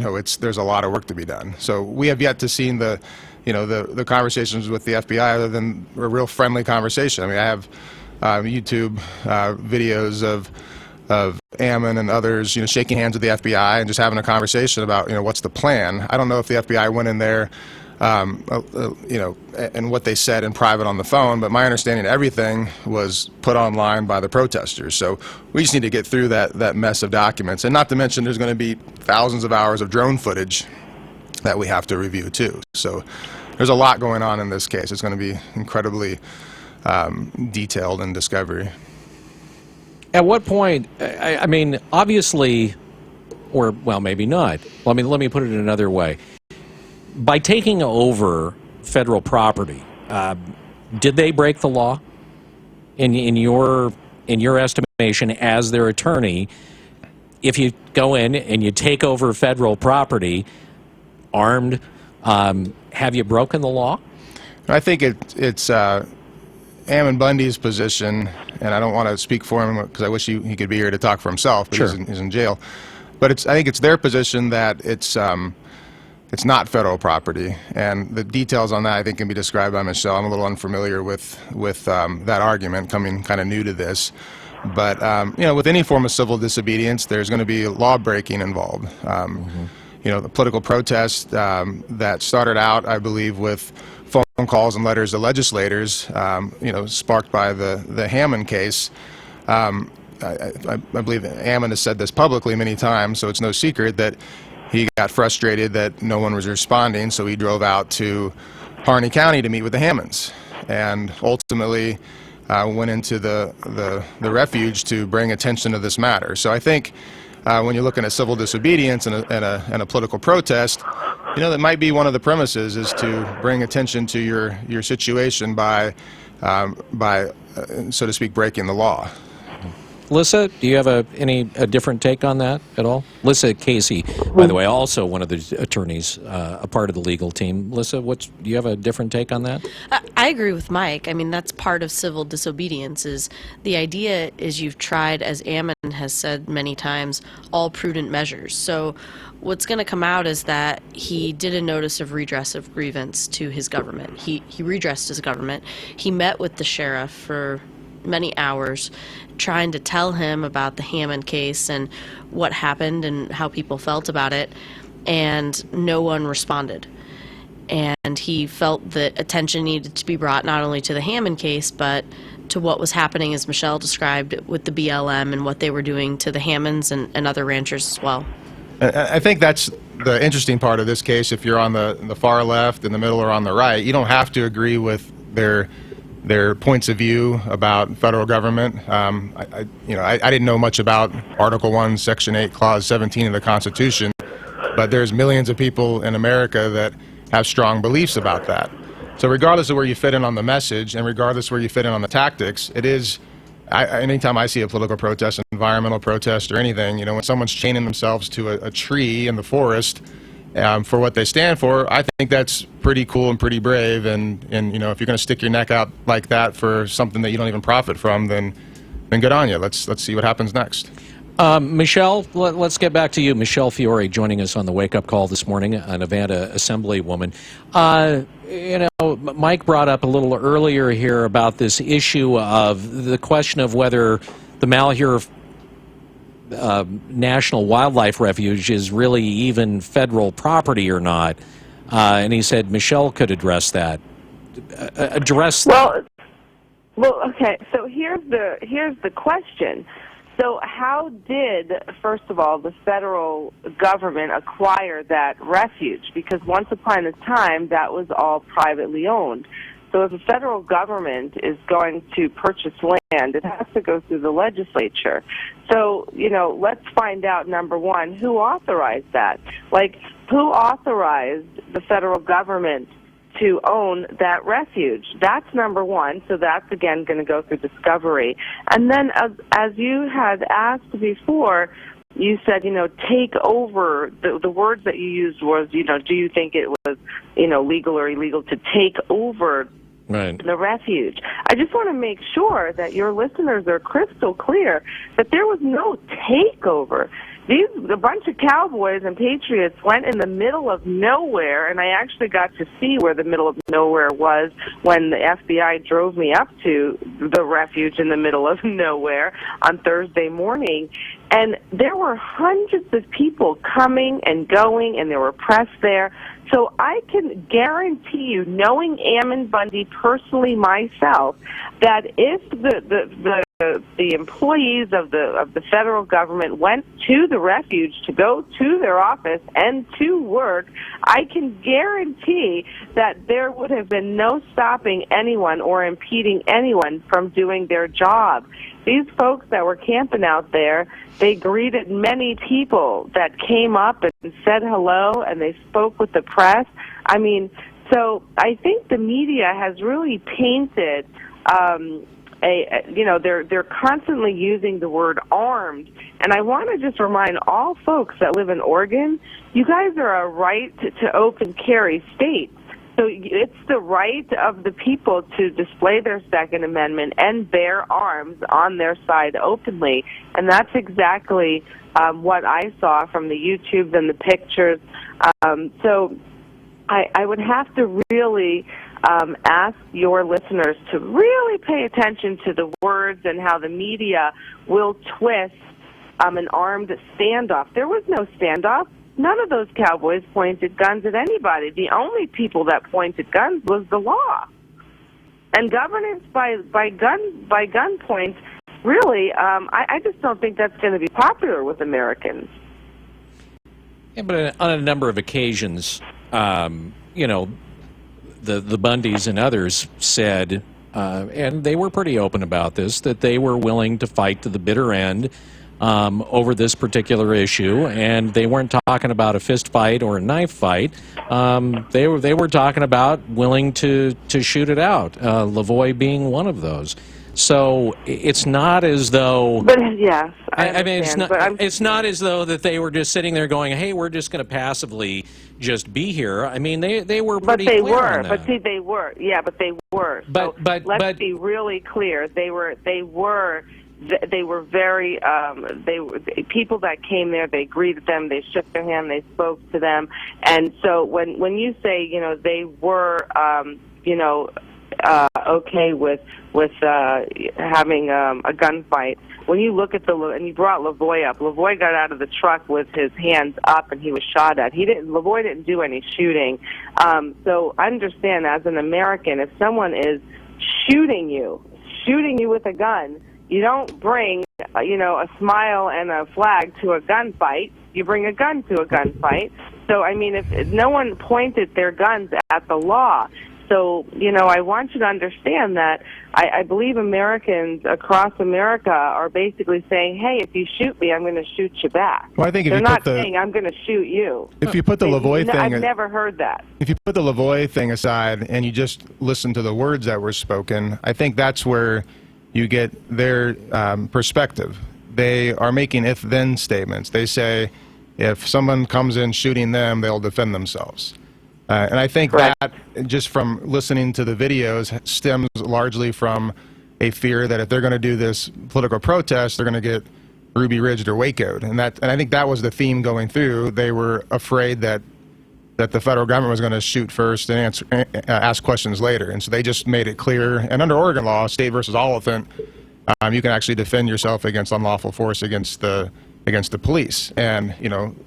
there's a lot of work to be done. So we have yet to see the conversations with the FBI other than a real friendly conversation. I have YouTube videos of Ammon and others, shaking hands with the FBI and just having a conversation about, what's the plan. I don't know if the FBI went in there, and what they said in private on the phone, but my understanding everything was put online by the protesters. So we just need to get through that mess of documents, and not to mention there's going to be thousands of hours of drone footage that we have to review too. So there's a lot going on in this case. It's going to be incredibly detailed in discovery. At what point, obviously, or, well, maybe not. Let me put it another way. By taking over federal property, did they break the law? In your estimation, as their attorney, if you go in and you take over federal property, armed, have you broken the law? I think it's Ammon Bundy's position, and I don't want to speak for him because I wish he could be here to talk for himself, but sure. he's in jail. But I think it's their position that it's not federal property, and the details on that I think can be described by Michelle. I'm a little unfamiliar with that argument, coming kind of new to this. But with any form of civil disobedience, there's going to be law breaking involved. The political protest that started out, I believe, with phone calls and letters to legislators, sparked by the Hammond case, I believe Ammon has said this publicly many times, so it's no secret that he got frustrated that no one was responding, so he drove out to Harney County to meet with the Hammonds, and ultimately went into the refuge to bring attention to this matter. So I think when you're looking at civil disobedience and a political protest, you know, that might be one of the premises is to bring attention to your situation by so to speak, breaking the law. Lissa, do you have a different take on that at all? Lissa Casey, by the way, also one of the attorneys, a part of the legal team. Lissa, do you have a different take on that? I agree with Mike. I mean, that's part of civil disobedience. Is the idea is you've tried, as Ammon has said many times, all prudent measures. So what's going to come out is that he did a notice of redress of grievance to his government. He redressed his government. He met with the sheriff for many hours trying to tell him about the Hammond case and what happened and how people felt about it, and no one responded. And he felt that attention needed to be brought not only to the Hammond case, but to what was happening, as Michelle described, with the BLM and what they were doing to the Hammonds and other ranchers as well. I think that's the interesting part of this case. If you're on the far left, in the middle, or on the right, you don't have to agree with their points of view about federal government. I didn't know much about Article 1, Section 8, Clause 17 of the Constitution, but there's millions of people in America that have strong beliefs about that. So regardless of where you fit in on the message, and regardless where you fit in on the tactics, it is, anytime I see a political protest, environmental protest, or anything, you know, when someone's chaining themselves to a tree in the forest for what they stand for, I think that's pretty cool and pretty brave. And you know, if you're going to stick your neck out like that for something that you don't even profit from, then good on you. Let's see what happens next. Michelle, let's get back to you. Michelle Fiore joining us on the Wake Up Call this morning, an Nevada Assemblywoman. You know, Mike brought up a little earlier here about this issue of the question of whether the Malheur National Wildlife Refuge is really even federal property or not. And he said Michelle could address that. Well, okay. So here's the question. So how did, first of all, the federal government acquire that refuge? Because once upon a time, that was all privately owned. So if the federal government is going to purchase land, it has to go through the legislature. So, you know, let's find out, number one, who authorized that? Like, who authorized the federal government to own that refuge? That's number one. So that's, again, going to go through discovery. And then, as you had asked before, you said, you know, take over. The words that you used was, you know, do you think it was, you know, legal or illegal to take over the refuge? I just want to make sure that your listeners are crystal clear that there was no takeover. A bunch of cowboys and patriots went in the middle of nowhere, and I actually got to see where the middle of nowhere was when the FBI drove me up to the refuge in the middle of nowhere on Thursday morning. And there were hundreds of people coming and going, and there were press there. So I can guarantee you, knowing Ammon Bundy personally myself, that if the employees of the federal government went to the refuge to go to their office and to work, I can guarantee that there would have been no stopping anyone or impeding anyone from doing their job. These folks that were camping out there, they greeted many people that came up and said hello, and they spoke with the press. I mean, so I think the media has really painted they're constantly using the word armed, and I want to just remind all folks that live in Oregon, you guys are a right to open carry state. So it's the right of the people to display their Second Amendment and bear arms on their side openly, and that's exactly what I saw from the YouTube and the pictures. So I would have to really ask your listeners to really pay attention to the words and how the media will twist an armed standoff. There was no standoff. None of those cowboys pointed guns at anybody. The only people that pointed guns was the law. And governance by gunpoint really, I just don't think that's going to be popular with Americans. Yeah, but on a number of occasions, you know, the Bundys and others said, and they were pretty open about this, that they were willing to fight to the bitter end over this particular issue, and they weren't talking about a fist fight or a knife fight. They were talking about willing to shoot it out. Lavoie being one of those. So it's not as though. But yes, I mean, it's not as though that they were just sitting there going, "Hey, we're just going to passively just be here." I mean, they were pretty clear on that. But see, they were. Yeah, but they were. So let's be really clear. They were very. People that came there. They greeted them. They shook their hand. They spoke to them. And so when you say, you know, they were, okay with having a gunfight. When you look at and you brought Lavoie up, Lavoie got out of the truck with his hands up and he was shot at. Lavoie didn't do any shooting. So understand, as an American, if someone is shooting you with a gun, you don't bring, a smile and a flag to a gunfight. You bring a gun to a gunfight. So, I mean, if no one pointed their guns at the law. So, I want you to understand that I believe Americans across America are basically saying, hey, if you shoot me, I'm going to shoot you back. Well, I think if They're you not put the, saying I'm going to shoot you. If you put the Lavoie thing... I've never heard that. If you put the Lavoie thing aside and you just listen to the words that were spoken, I think that's where you get their perspective. They are making if-then statements. They say if someone comes in shooting them, they'll defend themselves. And I think that, just from listening to the videos, stems largely from a fear that if they're going to do this political protest, they're going to get Ruby Ridged or Waco'd. And I think that was the theme going through. They were afraid that the federal government was going to shoot first and ask questions later. And so they just made it clear. And under Oregon law, state versus Oliphant, you can actually defend yourself against unlawful force against the police. And,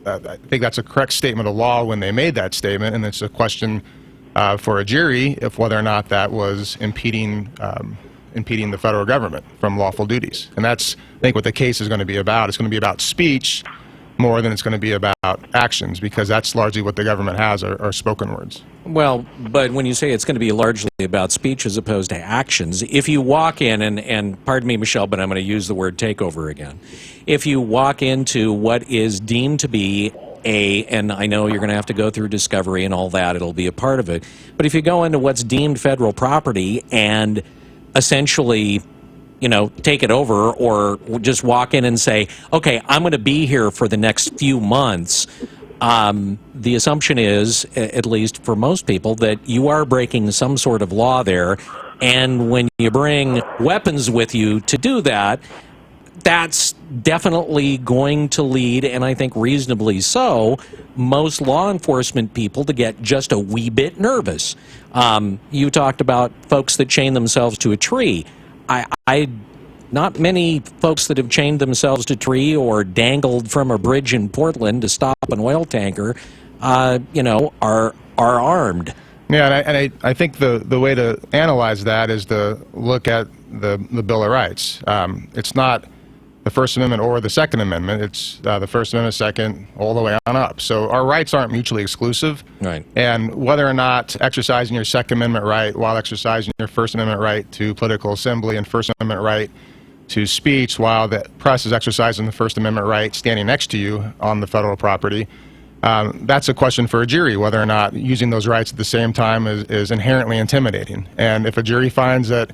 I think that's a correct statement of law when they made that statement, and it's a question for a jury if whether or not that was impeding the federal government from lawful duties. And that's, I think, what the case is going to be about. It's going to be about speech more than it's going to be about actions, because that's largely what the government has, are spoken words. Well, but when you say it's going to be largely about speech as opposed to actions, if you walk in, and pardon me, Michelle, but I'm going to use the word takeover again. If you walk into what is deemed to be and I know you're going to have to go through discovery and all that, it'll be a part of it, but if you go into what's deemed federal property and essentially, take it over, or just walk in and say, okay, I'm going to be here for the next few months, the assumption is, at least for most people, that you are breaking some sort of law there. And when you bring weapons with you to do that, that's definitely going to lead, and I think reasonably so, most law enforcement people to get just a wee bit nervous. You talked about folks that chain themselves to a tree. Not many folks that have chained themselves to a tree or dangled from a bridge in Portland to stop an oil tanker, are armed. Yeah, and I think the way to analyze that is to look at the Bill of Rights. It's not the First Amendment or the Second Amendment. It's the First Amendment, Second, all the way on up. So our rights aren't mutually exclusive. Right. And whether or not exercising your Second Amendment right while exercising your First Amendment right to political assembly and First Amendment right to speech while the press is exercising the First Amendment right standing next to you on the federal property, that's a question for a jury, whether or not using those rights at the same time is inherently intimidating. And if a jury finds that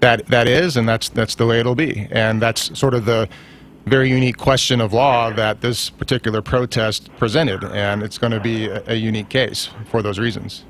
is, and that's the way it'll be. And that's sort of the very unique question of law that this particular protest presented, and it's going to be a unique case for those reasons.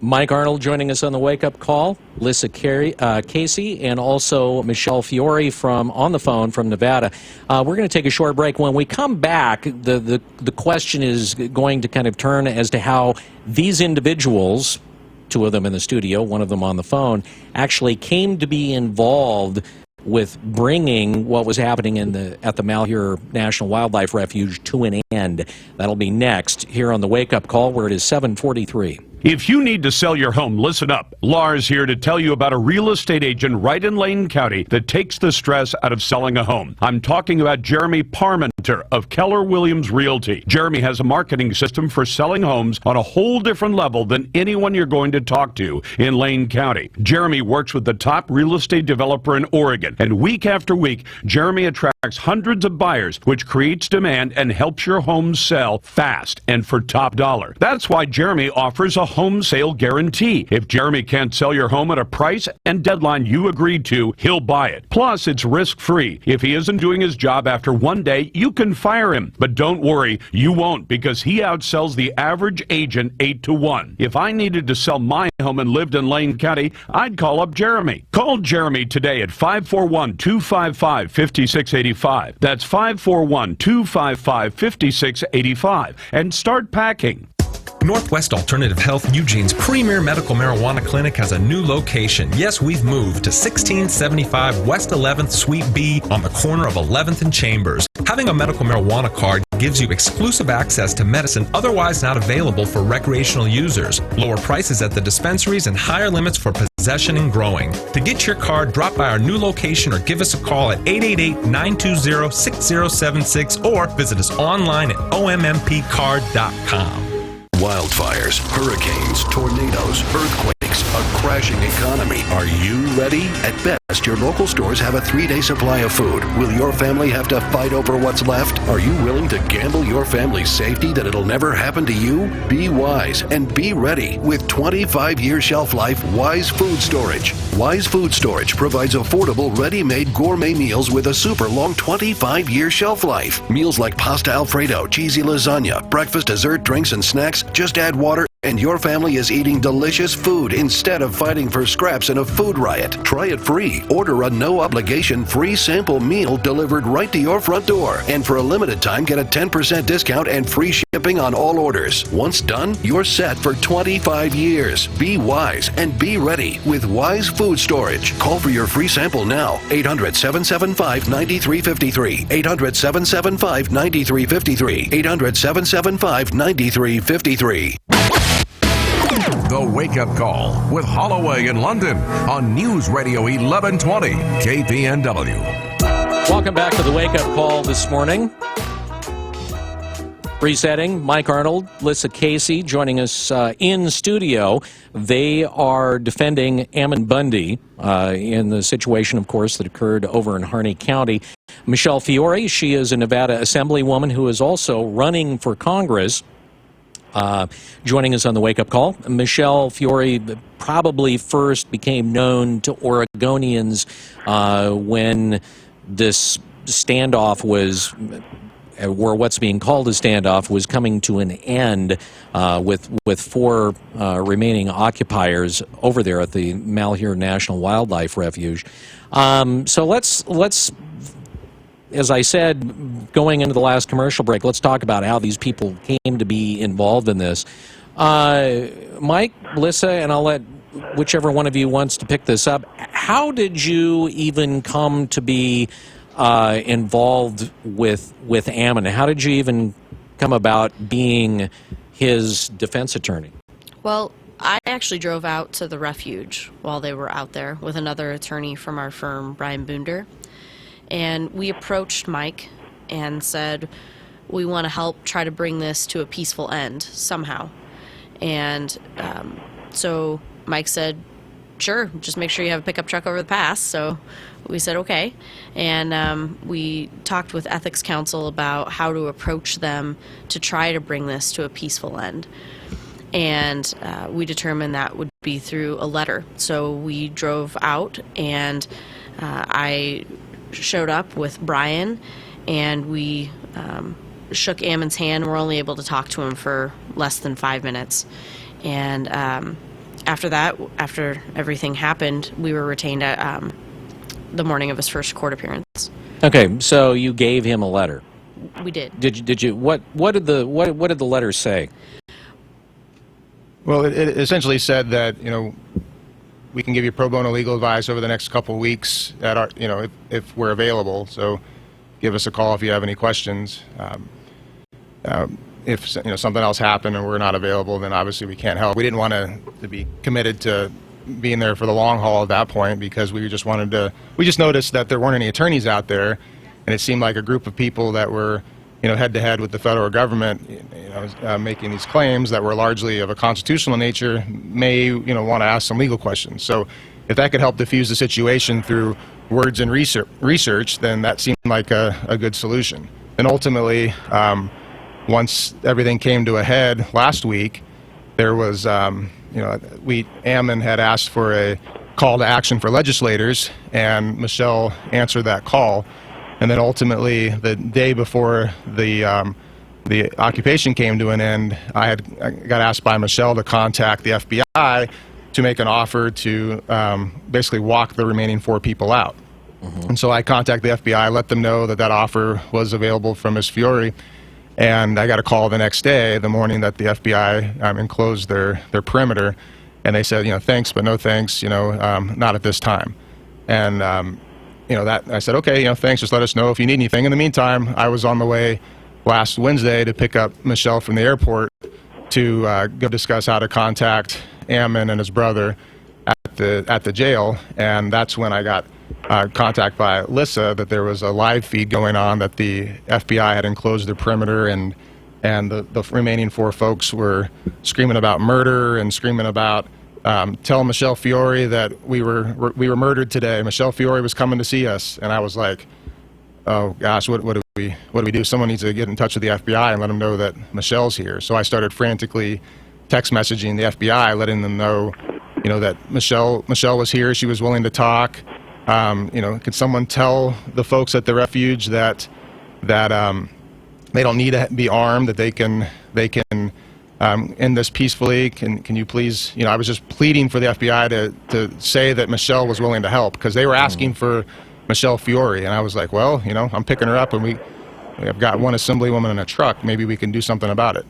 Mike Arnold joining us on the Wake Up Call, Lissa Casey, and also Michelle Fiore on the phone from Nevada. We're going to take a short break. When we come back, the question is going to kind of turn as to how these individuals, two of them in the studio, one of them on the phone, actually came to be involved with bringing what was happening at the Malheur National Wildlife Refuge to an end. That'll be next here on the Wake Up Call, where it is 7:43. If you need to sell your home, listen up. Lars here to tell you about a real estate agent right in Lane County that takes the stress out of selling a home. I'm talking about Jeremy Parmenter of Keller Williams Realty. Jeremy has a marketing system for selling homes on a whole different level than anyone you're going to talk to in Lane County. Jeremy works with the top real estate developer in Oregon, and week after week, Jeremy attracts hundreds of buyers, which creates demand and helps your home sell fast and for top dollar. That's why Jeremy offers a home sale guarantee. If Jeremy can't sell your home at a price and deadline you agreed to, he'll buy it. Plus, it's risk-free. If he isn't doing his job after one day, you can fire him. But don't worry, you won't, because he outsells the average agent 8-1. If I needed to sell my home and lived in Lane County, I'd call up Jeremy. Call Jeremy today at 541-255-5685. That's 541-255-5685. And start packing. Northwest Alternative Health Eugene's premier medical marijuana clinic has a new location. Yes, we've moved to 1675 West 11th Suite B on the corner of 11th and Chambers. Having a medical marijuana card gives you exclusive access to medicine otherwise not available for recreational users, lower prices at the dispensaries, and higher limits for possession and growing. To get your card, drop by our new location or give us a call at 888-920-6076 or visit us online at ommpcard.com. Wildfires, hurricanes, tornadoes, earthquakes, a crashing economy. Are you ready? At best, your local stores have a 3-day supply of food. Will your family have to fight over what's left? Are you willing to gamble your family's safety that it'll never happen to you? Be wise and be ready with 25-year shelf life Wise Food Storage. Wise Food Storage provides affordable, ready-made gourmet meals with a super long 25-year shelf life. Meals like pasta Alfredo, cheesy lasagna, breakfast, dessert, drinks, and snacks. Just add water and your family is eating delicious food instead of fighting for scraps in a food riot. Try it free. Order a no-obligation free sample meal delivered right to your front door. And for a limited time, get a 10% discount and free shipping on all orders. Once done, you're set for 25 years. Be wise and be ready with Wise Food Storage. Call for your free sample now. 800-775-9353. 800-775-9353. 800-775-9353. The Wake Up Call with Holloway in London on News Radio 1120 KPNW. Welcome back to the Wake Up Call this morning. Resetting, Mike Arnold, Lissa Casey joining us in studio. They are defending Ammon Bundy in the situation, of course, that occurred over in Harney County. Michelle Fiore, she is a Nevada Assemblywoman who is also running for Congress. Joining us on the Wake Up Call, Michelle Fiore probably first became known to Oregonians when this standoff was, or what's being called a standoff, was coming to an end with 4 remaining occupiers over there at the Malheur National Wildlife Refuge. So let's. As I said, going into the last commercial break, let's talk about how these people came to be involved in this. Mike, Lissa, and I'll let whichever one of you wants to pick this up. How did you even come to be involved with Ammon? How did you even come about being his defense attorney? Well, I actually drove out to the refuge while they were out there with another attorney from our firm, Brian Boonder. And we approached Mike and said, we want to help try to bring this to a peaceful end somehow. And so Mike said, sure, just make sure you have a pickup truck over the pass. So we said, okay. And we talked with Ethics Council about how to approach them to try to bring this to a peaceful end. And we determined that would be through a letter. So we drove out, and I showed up with Brian, and we shook Ammon's hand. We're only able to talk to him for less than 5 minutes. And after that, after everything happened, we were retained at the morning of his first court appearance. Okay, so you gave him a letter. We did. Did you? What did the letter say? Well, it essentially said that, we can give you pro bono legal advice over the next couple of weeks at our, if we're available. So give us a call if you have any questions. if something else happened and we're not available, then obviously we can't help. We didn't want to be committed to being there for the long haul at that point, because we just noticed that there weren't any attorneys out there, and it seemed like a group of people that were head to head with the federal government, making these claims that were largely of a constitutional nature, may want to ask some legal questions. So if that could help diffuse the situation through words and research, then that seemed like a good solution. And ultimately, once everything came to a head last week, there was, Ammon had asked for a call to action for legislators, and Michelle answered that call. And then ultimately, the day before the occupation came to an end, I got asked by Michelle to contact the FBI to make an offer to basically walk the remaining 4 people out. And so I contacted the FBI, let them know that that offer was available from Ms. Fiore, and I got a call the next day, the morning that the FBI enclosed their perimeter, and they said, thanks, but no thanks, not at this time. And that I said, okay, thanks, just let us know if you need anything. In the meantime, I was on the way last Wednesday to pick up Michelle from the airport to go discuss how to contact Ammon and his brother at the jail, and that's when I got contact by Lissa that there was a live feed going on, that the FBI had enclosed their perimeter, and the remaining 4 folks were screaming about murder and screaming about tell Michelle Fiore that we were murdered today. Michelle Fiore was coming to see us, and I was like, oh gosh, what do we do? Someone needs to get in touch with the FBI and let them know that Michelle's here. So I started frantically text messaging the FBI, letting them know, that Michelle was here. She was willing to talk. Could someone tell the folks at the refuge that they don't need to be armed, that they can end this peacefully? Can you please? I was just pleading for the FBI to say that Michelle was willing to help, because they were asking for Michelle Fiore, and I was like, well, I'm picking her up, and I've got one assemblywoman in a truck. Maybe we can do something about it.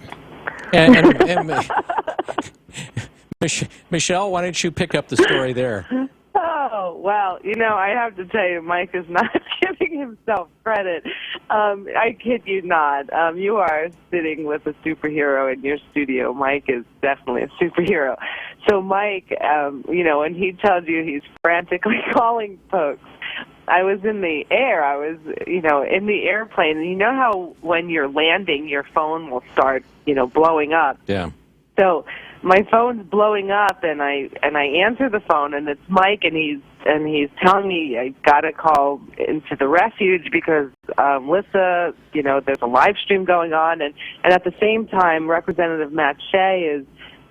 Michelle, why don't you pick up the story there? Oh, well, I have to tell you, Mike is not giving himself credit. I kid you not. You are sitting with a superhero in your studio. Mike is definitely a superhero. So Mike, when he tells you he's frantically calling folks, I was in the air. I was, in the airplane. And you know how when you're landing, your phone will start, blowing up? Yeah. So my phone's blowing up, and I answer the phone, and it's Mike, and he's telling me I got to call into the refuge because Lissa, there's a live stream going on, and at the same time, Representative Matt Shea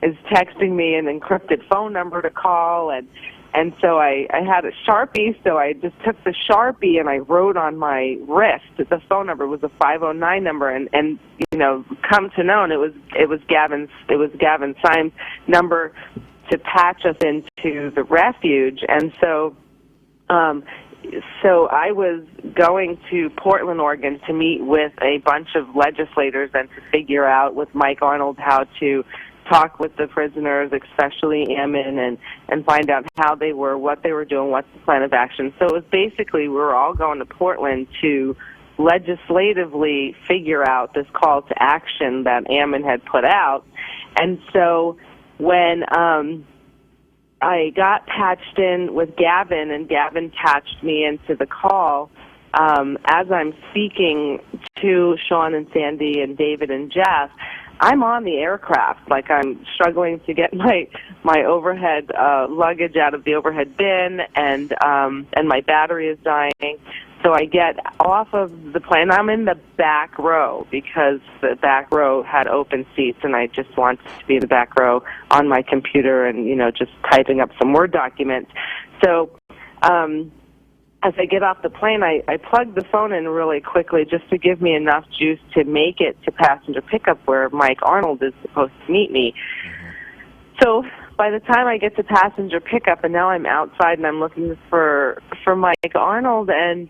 is texting me an encrypted phone number to call, and so I had a Sharpie, so I just took the Sharpie and I wrote on my wrist the phone number. Was a 509 number, and come to know, and it was Gavin's signed number to patch us into the refuge. And so I was going to Portland, Oregon to meet with a bunch of legislators and to figure out with Mike Arnold how to talk with the prisoners, especially Ammon, and find out how they were, what they were doing, what's the plan of action. So it was basically we were all going to Portland to legislatively figure out this call to action that Ammon had put out. And so when I got patched in with Gavin, and Gavin patched me into the call, as I'm speaking to Sean and Sandy and David and Jeff, I'm on the aircraft, like I'm struggling to get my overhead luggage out of the overhead bin, and my battery is dying. So I get off of the plane. I'm in the back row because the back row had open seats, and I just wanted to be in the back row on my computer and just typing up some Word documents. So as I get off the plane, I plug the phone in really quickly just to give me enough juice to make it to passenger pickup where Mike Arnold is supposed to meet me. So by the time I get to passenger pickup, and now I'm outside and I'm looking for Mike Arnold, and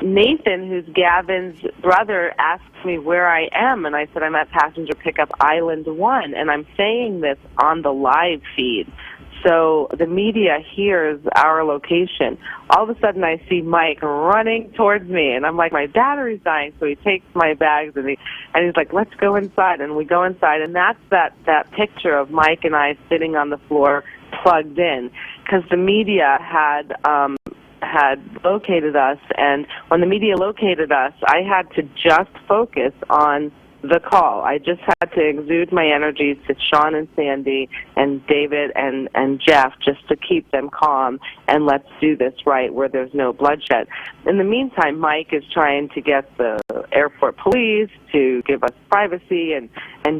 Nathan, who's Gavin's brother, asks me where I am, and I said I'm at passenger pickup Island 1, and I'm saying this on the live feed. So the media hears our location. All of a sudden, I see Mike running towards me, and I'm like, my battery's dying. So he takes my bags, and he's like, let's go inside. And we go inside, and that's that picture of Mike and I sitting on the floor plugged in, because the media had located us, and when the media located us, I had to just focus on the call. I just had to exude my energy to Sean and Sandy and David and Jeff, just to keep them calm and let's do this right where there's no bloodshed. In the meantime, Mike is trying to get the airport police to give us privacy and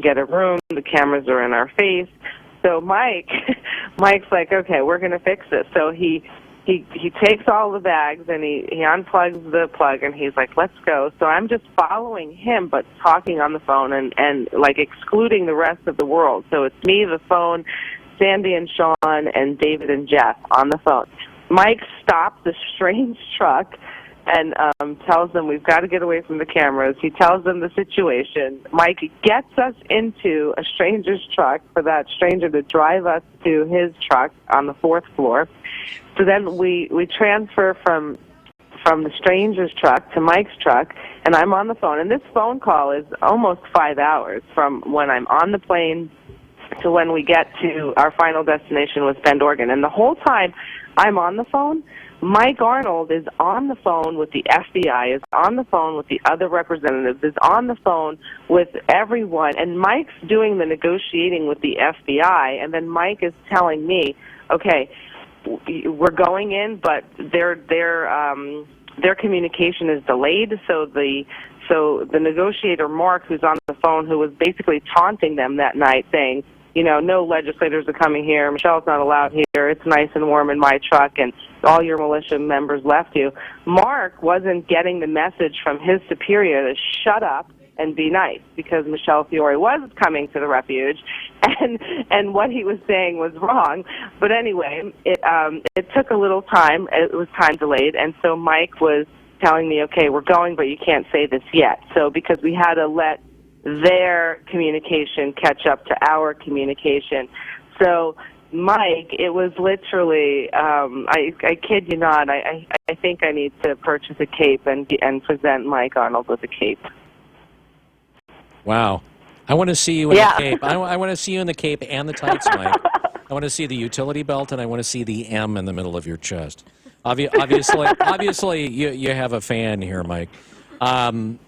get a room. The cameras are in our face. So Mike's like, okay, we're going to fix this. So he takes all the bags and he unplugs the plug and he's like, let's go. So I'm just following him but talking on the phone and like excluding the rest of the world. So it's me, the phone, Sandy and Sean and David and Jeff on the phone. Mike stops the strange truck and tells them we've got to get away from the cameras. He tells them the situation. Mike gets us into a stranger's truck for that stranger to drive us to his truck on the 4th floor. So then we transfer from the stranger's truck to Mike's truck, and I'm on the phone. And this phone call is almost 5 hours from when I'm on the plane to when we get to our final destination with Bend, Oregon. And the whole time I'm on the phone, Mike Arnold is on the phone with the FBI, is on the phone with the other representatives, is on the phone with everyone, and Mike's doing the negotiating with the FBI, and then Mike is telling me, okay, we're going in, but their communication is delayed, so the negotiator, Mark, who's on the phone, who was basically taunting them that night, saying, you know, no legislators are coming here. Michelle's not allowed here. It's nice and warm in my truck, and all your militia members left you. Mark wasn't getting the message from his superior to shut up and be nice, because Michelle Fiore was coming to the refuge, and what he was saying was wrong. But anyway, it took a little time. It was time delayed, and so Mike was telling me, okay, we're going, but you can't say this yet. So because we had to let their communication catch up to our communication. So, Mike, it was literally, I kid you not, I think I need to purchase a cape and present Mike Arnold with a cape. Wow. I want to see you in the cape. I want to see you in the cape and the tights, Mike. I want to see the utility belt, and I want to see the M in the middle of your chest. Obviously, you have a fan here, Mike.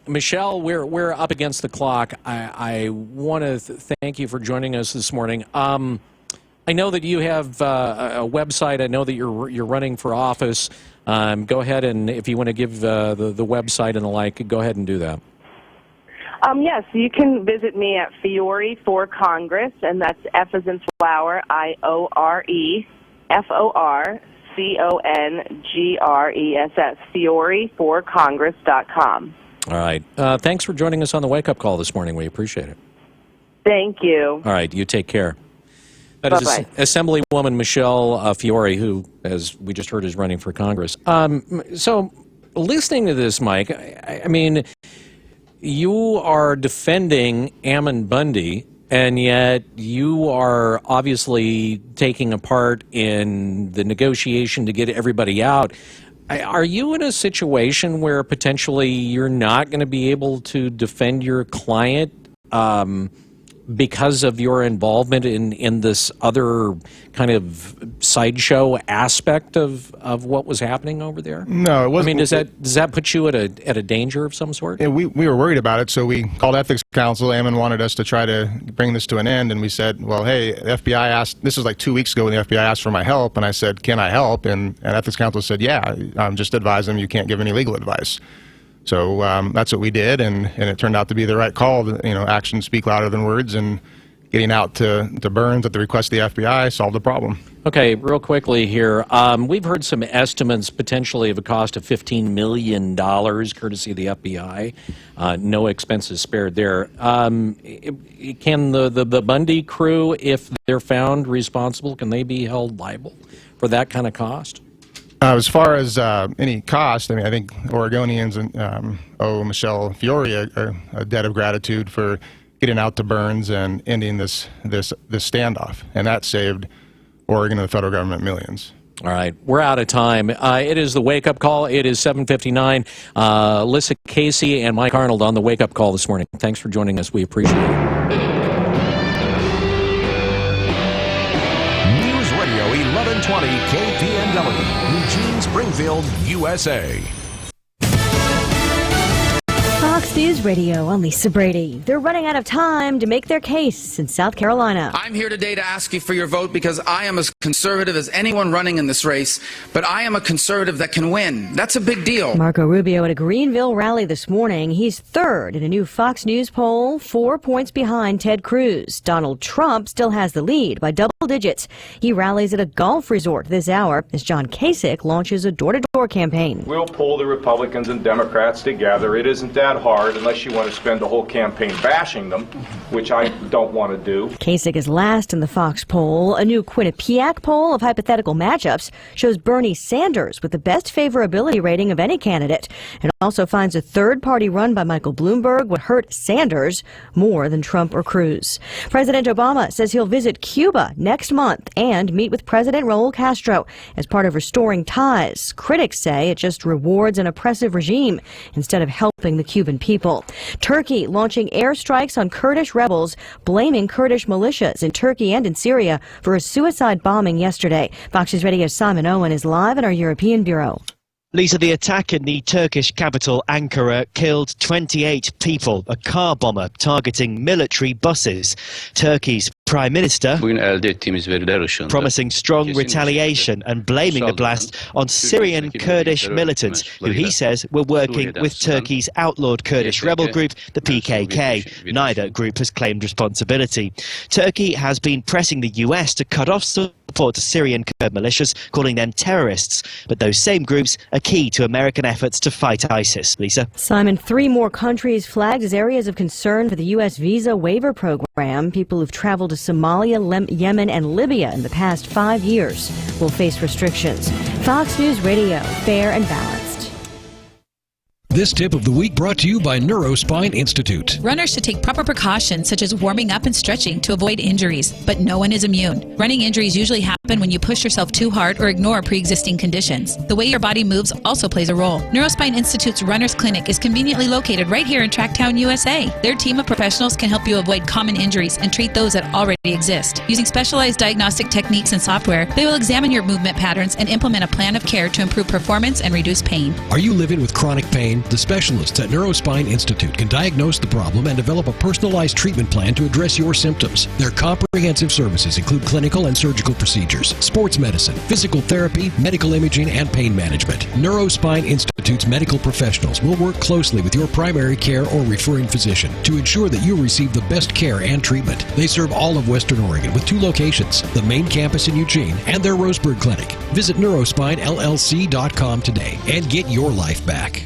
Michelle, we're up against the clock. I want to thank you for joining us this morning. I know that you have a website. I know that you're running for office. Go ahead, and if you want to give the website and the like, go ahead and do that. Yes, you can visit me at Fiore for Congress, and that's F as in flower, IORE, FORCONGRESS, FioreForCongress.com. All right. Thanks for joining us on the Wake Up Call this morning. We appreciate it. Thank you. All right. You take care. That is Assemblywoman Michelle Fiore, who, as we just heard, is running for Congress. So, listening to this, Mike, I mean, you are defending Ammon Bundy, and yet you are obviously taking a part in the negotiation to get everybody out. Are you in a situation where potentially you're not going to be able to defend your client because of your involvement in this other kind of sideshow aspect of what was happening over there? No, it wasn't. I mean, does that put you at a danger of some sort? Yeah, we were worried about it, so we called Ethics Council. Ammon wanted us to try to bring this to an end, and we said, well, hey, the FBI asked, this was like 2 weeks ago when the FBI asked for my help, and I said, can I help? And Ethics Council said, yeah, just advise them you can't give any legal advice. So that's what we did, and it turned out to be the right call. You know, actions speak louder than words, and getting out to Burns at the request of the FBI solved the problem. Okay, real quickly here. We've heard some estimates potentially of a cost of $15 million, courtesy of the FBI. No expenses spared there. Can the Bundy crew, if they're found responsible, can they be held liable for that kind of cost? As far as any cost, I mean, I think Oregonians owe Michelle Fiore a debt of gratitude for getting out to Burns and ending this standoff, and that saved Oregon and the federal government millions. All right, we're out of time. It is the Wake Up Call. It is 7:59. Lissa Casey and Mike Arnold on the Wake Up Call this morning. Thanks for joining us. We appreciate it. News Radio 1120 KPNW, Eugene, Springfield, USA. Fox News Radio, I'm Lisa Brady. They're running out of time to make their case in South Carolina. I'm here today to ask you for your vote because I am as conservative as anyone running in this race, but I am a conservative that can win. That's a big deal. Marco Rubio at a Greenville rally this morning. He's third in a new Fox News poll, 4 points behind Ted Cruz. Donald Trump still has the lead by double digits. He rallies at a golf resort this hour as John Kasich launches a door-to-door campaign. We'll pull the Republicans and Democrats together. It isn't that hard unless you want to spend the whole campaign bashing them, which I don't want to do. Kasich is last in the Fox poll. A new Quinnipiac poll of hypothetical matchups shows Bernie Sanders with the best favorability rating of any candidate. It also finds a third party run by Michael Bloomberg would hurt Sanders more than Trump or Cruz. President Obama says he'll visit Cuba next month and meet with President Raul Castro as part of restoring ties. Critics say it just rewards an oppressive regime instead of helping the Cuban people. Turkey launching airstrikes on Kurdish rebels, blaming Kurdish militias in Turkey and in Syria for a suicide bombing yesterday. Fox News Radio's Simon Owen is live in our European bureau. Lisa, the attack in the Turkish capital, Ankara, killed 28 people, a car bomber targeting military buses. Turkey's Prime Minister promising strong retaliation and blaming the blast on Syrian Kurdish militants, who he says were working with Turkey's outlawed Kurdish rebel group, the PKK. Neither group has claimed responsibility. Turkey has been pressing the US to cut off support to Syrian Kurd militias, calling them terrorists. But those same groups are key to American efforts to fight ISIS. Lisa? Simon, 3 more countries flagged as areas of concern for the U.S. visa waiver program. People who've traveled to Somalia, Yemen, and Libya in the past 5 years will face restrictions. Fox News Radio, fair and balanced. This tip of the week brought to you by Neurospine Institute. Runners should take proper precautions such as warming up and stretching to avoid injuries, but no one is immune. Running injuries usually happen when you push yourself too hard or ignore pre-existing conditions. The way your body moves also plays a role. Neurospine Institute's Runners Clinic is conveniently located right here in Tracktown, USA. Their team of professionals can help you avoid common injuries and treat those that already exist. Using specialized diagnostic techniques and software, they will examine your movement patterns and implement a plan of care to improve performance and reduce pain. Are you living with chronic pain? The specialists at Neurospine Institute can diagnose the problem and develop a personalized treatment plan to address your symptoms. Their comprehensive services include clinical and surgical procedures, sports medicine, physical therapy, medical imaging, and pain management. Neurospine Institute's medical professionals will work closely with your primary care or referring physician to ensure that you receive the best care and treatment. They serve all of Western Oregon with 2 locations, the main campus in Eugene and their Roseburg Clinic. Visit neurospinellc.com today and get your life back.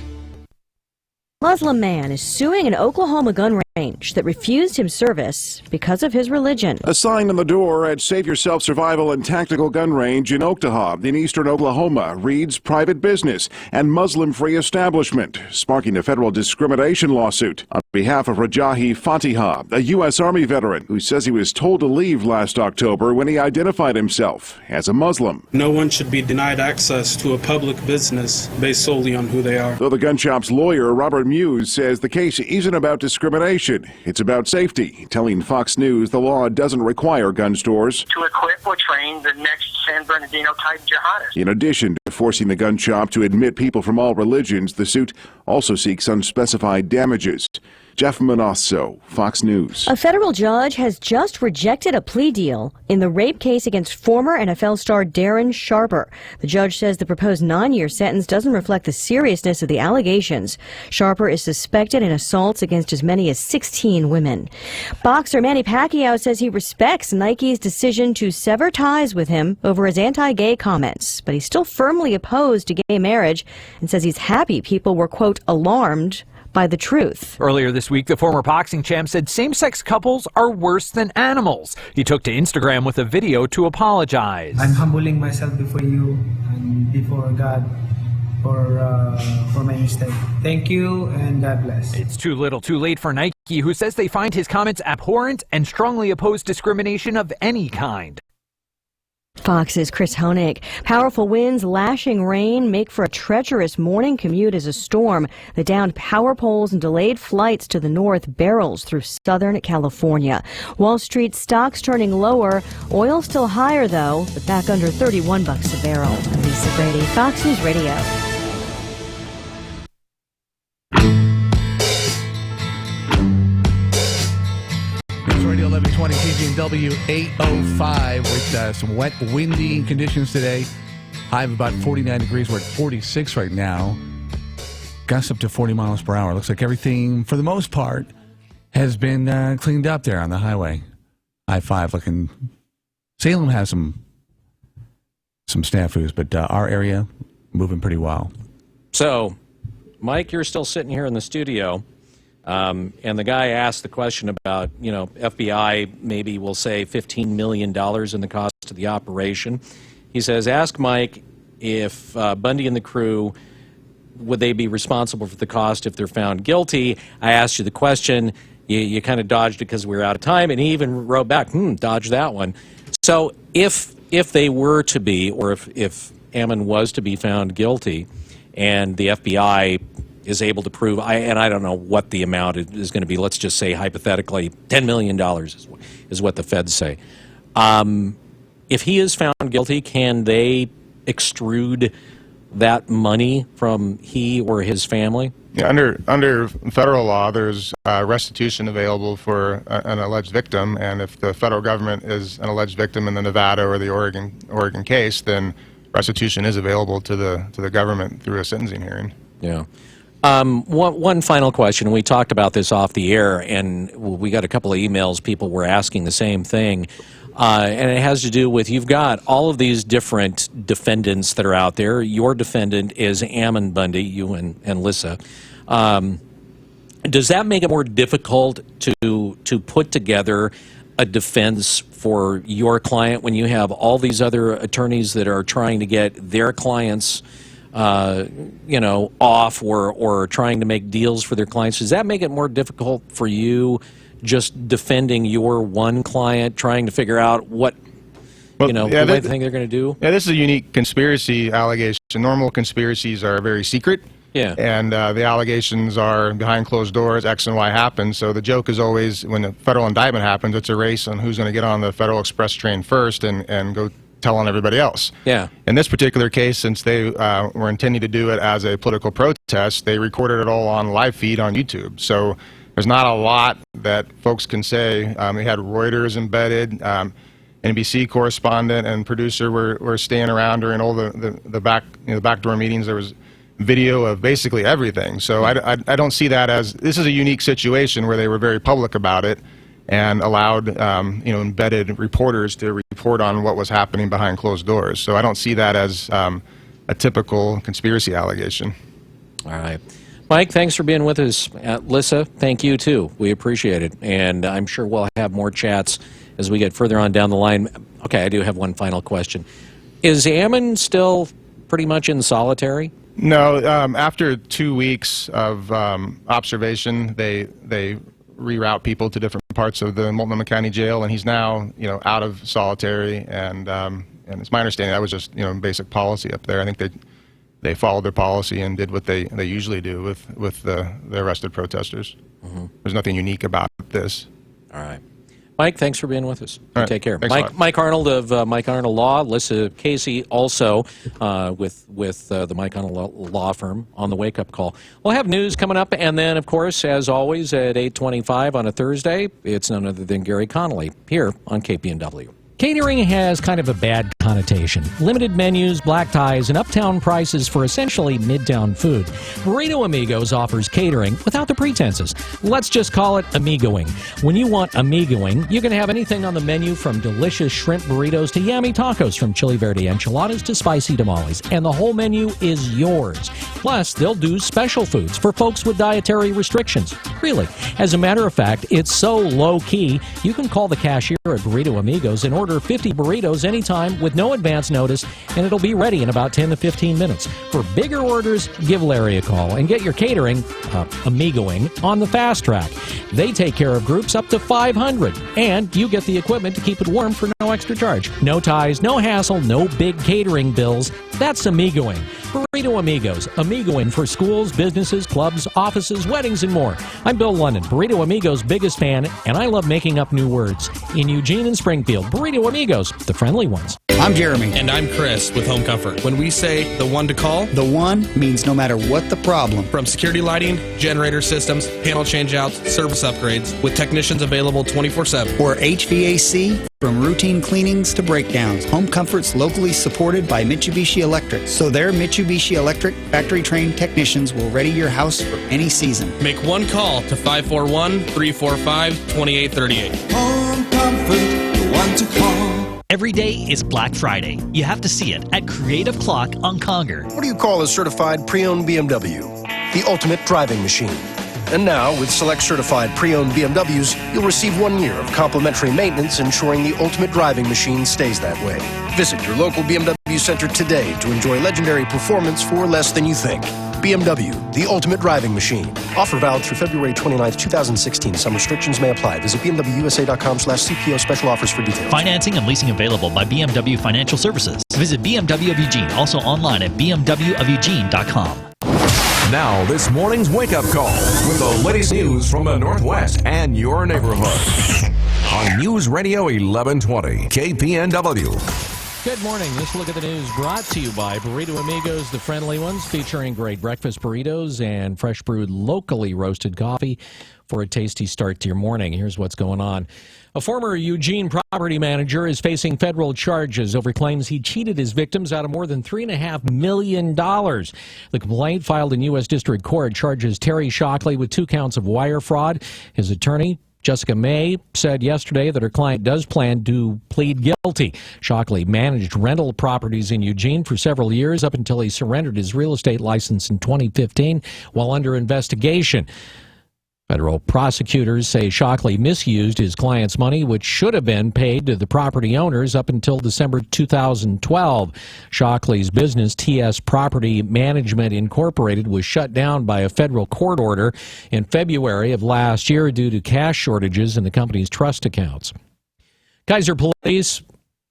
Muslim man is suing an Oklahoma gun range that refused him service because of his religion. A sign on the door at Save Yourself Survival and Tactical Gun Range in Oktahab in eastern Oklahoma reads private business and Muslim-free establishment, sparking a federal discrimination lawsuit on behalf of Rajahi Fatiha, a U.S. Army veteran who says he was told to leave last October when he identified himself as a Muslim. No one should be denied access to a public business based solely on who they are. Though the gun shop's lawyer, Robert Muse, says the case isn't about discrimination. It's about safety, telling Fox News the law doesn't require gun stores to equip or train the next San Bernardino-type jihadist. In addition to forcing the gun shop to admit people from all religions, the suit also seeks unspecified damages. Jeff Manasso, Fox News. A federal judge has just rejected a plea deal in the rape case against former NFL star Darren Sharper. The judge says the proposed 9-year sentence doesn't reflect the seriousness of the allegations. Sharper is suspected in assaults against as many as 16 women. Boxer Manny Pacquiao says he respects Nike's decision to sever ties with him over his anti-gay comments, but he's still firmly opposed to gay marriage and says he's happy people were, quote, alarmed by the truth. Earlier this week, the former boxing champ said same-sex couples are worse than animals. He took to Instagram with a video to apologize. I'm humbling myself before you and before God for my mistake. Thank you and God bless. It's too little too late for Nike, who says they find his comments abhorrent and strongly oppose discrimination of any kind. Fox's Chris Honig. Powerful winds, lashing rain make for a treacherous morning commute as a storm. The downed power poles and delayed flights to the north barrels through southern California. Wall Street stocks turning lower. Oil still higher, though, but back under $31 a barrel. I'm Lisa Brady, Fox News Radio. Radio 1120 KPNW 805 with some wet, windy conditions today. High of about 49 degrees. We're at 46 right now. Gusts up to 40 miles per hour. Looks like everything, for the most part, has been cleaned up there on the highway. I-5 looking. Salem has some snafus, but our area moving pretty well. So, Mike, you're still sitting here in the studio. And the guy asked the question about, FBI maybe will say $15 million in the cost of the operation. He says, ask Mike if Bundy and the crew, would they be responsible for the cost if they're found guilty? I asked you the question. You kind of dodged it because we were out of time. And he even wrote back, dodged that one. So if they were to be, or if Ammon was to be found guilty and the FBI is able to prove, and I don't know what the amount is going to be. Let's just say hypothetically $10 million is what the feds say. If he is found guilty, can they extrude that money from he or his family? Yeah, under federal law, there's restitution available for an alleged victim, and if the federal government is an alleged victim in the Nevada or the Oregon case, then restitution is available to the government through a sentencing hearing. Yeah. One final question. We talked about this off the air, and we got a couple of emails. People were asking the same thing, and it has to do with you've got all of these different defendants that are out there. Your defendant is Ammon Bundy, you and Lissa. Does that make it more difficult to put together a defense for your client when you have all these other attorneys that are trying to get their clients off or trying to make deals for their clients? Does that make it more difficult for you just defending your one client, trying to figure out what they think they're going to do? Yeah, this is a unique conspiracy allegation. Normal conspiracies are very secret. Yeah. And the allegations are behind closed doors, X and Y happen. So the joke is always when a federal indictment happens, it's a race on who's going to get on the Federal Express train first and go tell on everybody else. Yeah. In this particular case, since they were intending to do it as a political protest, they recorded it all on live feed on YouTube. So there's not a lot that folks can say. They had Reuters embedded. NBC correspondent and producer were staying around during all the backdoor meetings. There was video of basically everything. So I don't see that as, this is a unique situation where they were very public about it and allowed embedded reporters to report on what was happening behind closed doors. So I don't see that as a typical conspiracy allegation. All right. Mike, thanks for being with us. Lissa, thank you too. We appreciate it. And I'm sure we'll have more chats as we get further on down the line. Okay, I do have one final question. Is Ammon still pretty much in solitary? No, after 2 weeks of observation, they reroute people to different parts of the Multnomah County Jail, and he's now, out of solitary. And it's my understanding that was just, basic policy up there. I think they followed their policy and did what they usually do with the arrested protesters. Mm-hmm. There's nothing unique about this. All right. Mike, thanks for being with us. Right. Take care. Thanks Mike Arnold of Mike Arnold Law, Lissa Casey also with the Mike Arnold Law Firm on the Wake Up Call. We'll have news coming up, and then, of course, as always, at 8:25 on a Thursday, it's none other than Gary Connolly here on KPNW. Catering has kind of a bad connotation. Limited menus, black ties, and uptown prices for essentially midtown food. Burrito Amigos offers catering without the pretenses. Let's just call it amigoing. When you want amigoing, you can have anything on the menu from delicious shrimp burritos to yummy tacos, from chili verde enchiladas to spicy tamales, and the whole menu is yours. Plus, they'll do special foods for folks with dietary restrictions. Really, as a matter of fact, it's so low-key, you can call the cashier at Burrito Amigos and order 50 burritos anytime with no advance notice, and it'll be ready in about 10 to 15 minutes. For bigger orders, give Larry a call and get your catering, amigoing, on the fast track. They take care of groups up to 500, and you get the equipment to keep it warm for no extra charge. No ties, no hassle, no big catering bills. That's Amigoing. Burrito Amigos. Amigoing for schools, businesses, clubs, offices, weddings, and more. I'm Bill London, Burrito Amigos' biggest fan, and I love making up new words. In Eugene and Springfield, Burrito Amigos, the friendly ones. I'm Jeremy. And I'm Chris with Home Comfort. When we say the one to call, the one means no matter what the problem. From security lighting, generator systems, panel changeouts, service upgrades, with technicians available 24/7. Or HVAC, from routine cleanings to breakdowns. Home Comfort's locally supported by Mitsubishi Electric. So their Mitsubishi Electric factory-trained technicians will ready your house for any season. Make one call to 541-345-2838. Home Comfort, the one to call. Every day is Black Friday. You have to see it at Creative Clock on Conger. What do you call a certified pre-owned BMW? The ultimate driving machine. And now, with select certified pre-owned BMWs, you'll receive 1 year of complimentary maintenance, ensuring the ultimate driving machine stays that way. Visit your local BMW center today to enjoy legendary performance for less than you think. BMW, the ultimate driving machine. Offer valid through February 29th, 2016. Some restrictions may apply. Visit bmwusa.com/CPO special offers for details. Financing and leasing available by BMW Financial Services. Visit BMW of Eugene, also online at bmwofeugene.com. Now, this morning's wake-up call with the latest news from the Northwest and your neighborhood. On News Radio 1120, KPNW. Good morning. This look at the news brought to you by Burrito Amigos, the friendly ones, featuring great breakfast burritos and fresh brewed locally roasted coffee for a tasty start to your morning. Here's what's going on. A former Eugene property manager is facing federal charges over claims he cheated his victims out of more than $3.5 million. The complaint filed in U.S. District Court charges Terry Shockley with 2 counts of wire fraud. His attorney, Jessica May, said yesterday that her client does plan to plead guilty. Shockley managed rental properties in Eugene for several years up until he surrendered his real estate license in 2015 while under investigation. Federal prosecutors say Shockley misused his client's money, which should have been paid to the property owners up until December 2012. Shockley's business, TS Property Management Incorporated, was shut down by a federal court order in February of last year due to cash shortages in the company's trust accounts. Kaiser Police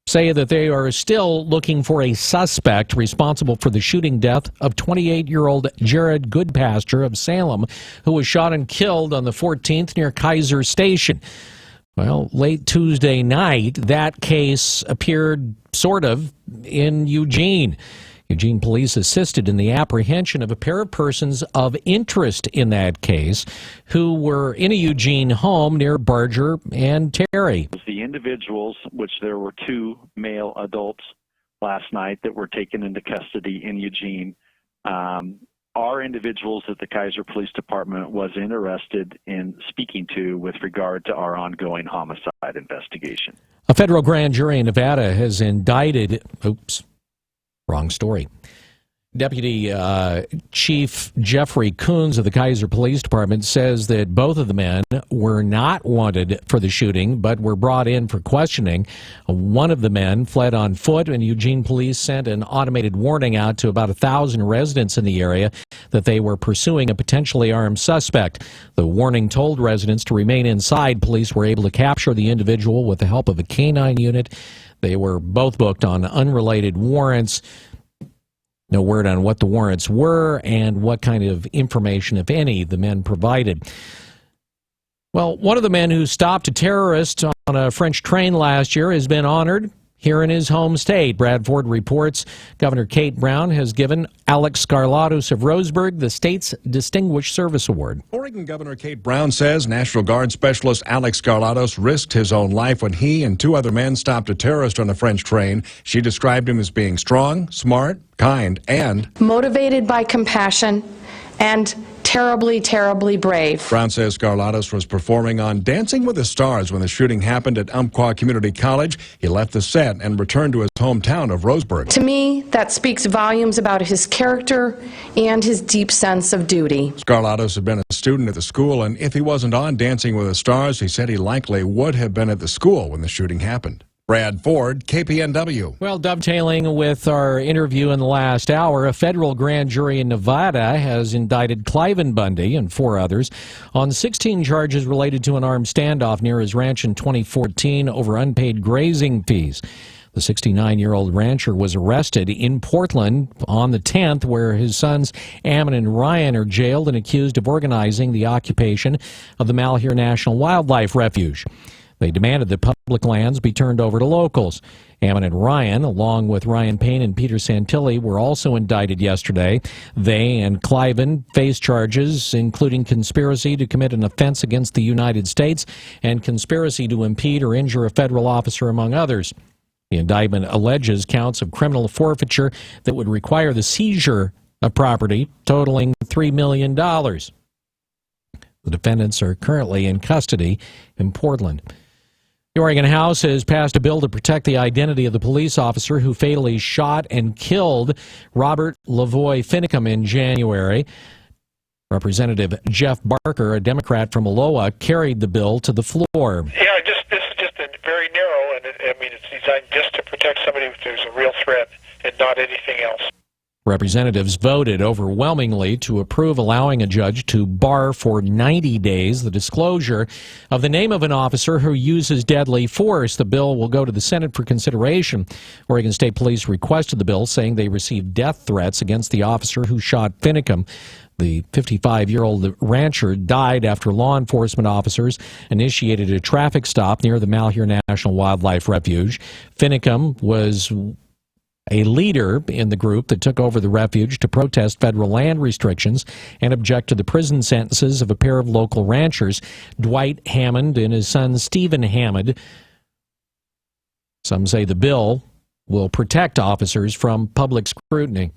say that they are still looking for a suspect responsible for the shooting death of 28-year-old Jared Goodpasture of Salem, who was shot and killed on the 14th near Kaiser Station. Well, late Tuesday night, that case appeared sort of in Eugene. Eugene police assisted in the apprehension of a pair of persons of interest in that case who were in a Eugene home near Barger and Terry. The individuals, which there were 2 male adults last night that were taken into custody in Eugene, are individuals that the Kaiser Police Department was interested in speaking to with regard to our ongoing homicide investigation. A federal grand jury in Nevada has indicted... Wrong story. Deputy Chief Jeffrey Coons of the Kaiser Police Department says that both of the men were not wanted for the shooting, but were brought in for questioning. One of the men fled on foot, and Eugene police sent an automated warning out to about 1,000 residents in the area that they were pursuing a potentially armed suspect. The warning told residents to remain inside. Police were able to capture the individual with the help of a canine unit. They were both booked on unrelated warrants. No word on what the warrants were and what kind of information, if any, the men provided. Well, one of the men who stopped a terrorist on a French train last year has been honored here in his home state. Bradford reports Governor Kate Brown has given Alex Skarlatos of Roseburg the state's Distinguished Service Award. Oregon Governor Kate Brown says National Guard Specialist Alex Skarlatos risked his own life when he and 2 other men stopped a terrorist on a French train. She described him as being strong, smart, kind, and motivated by compassion and terribly, terribly brave. Brown says Skarlatos was performing on Dancing with the Stars when the shooting happened at Umpqua Community College. He left the set and returned to his hometown of Roseburg. To me, that speaks volumes about his character and his deep sense of duty. Skarlatos had been a student at the school, and if he wasn't on Dancing with the Stars, he said he likely would have been at the school when the shooting happened. Brad Ford, KPNW. Well, dovetailing with our interview in the last hour, a federal grand jury in Nevada has indicted Cliven Bundy and 4 others on 16 charges related to an armed standoff near his ranch in 2014 over unpaid grazing fees. The 69-year-old rancher was arrested in Portland on the 10th, where his sons Ammon and Ryan are jailed and accused of organizing the occupation of the Malheur National Wildlife Refuge. They demanded that public lands be turned over to locals. Ammon and Ryan, along with Ryan Payne and Peter Santilli, were also indicted yesterday. They and Cliven face charges including conspiracy to commit an offense against the United States and conspiracy to impede or injure a federal officer, among others. The indictment alleges counts of criminal forfeiture that would require the seizure of property totaling $3 million. The defendants are currently in custody in Portland. The Oregon House has passed a bill to protect the identity of the police officer who fatally shot and killed Robert Lavoy Finicum in January. Representative Jeff Barker, a Democrat from Aloha, carried the bill to the floor. Yeah, this is just very narrow, and it's designed just to protect somebody if there's a real threat and not anything else. Representatives voted overwhelmingly to approve allowing a judge to bar for 90 days the disclosure of the name of an officer who uses deadly force. The bill will go to the Senate for consideration. Oregon State Police requested the bill, saying they received death threats against the officer who shot Finicum. The 55-year-old rancher died after law enforcement officers initiated a traffic stop near the Malheur National Wildlife Refuge. Finicum was a leader in the group that took over the refuge to protest federal land restrictions and object to the prison sentences of a pair of local ranchers, Dwight Hammond and his son Stephen Hammond. Some say the bill will protect officers from public scrutiny.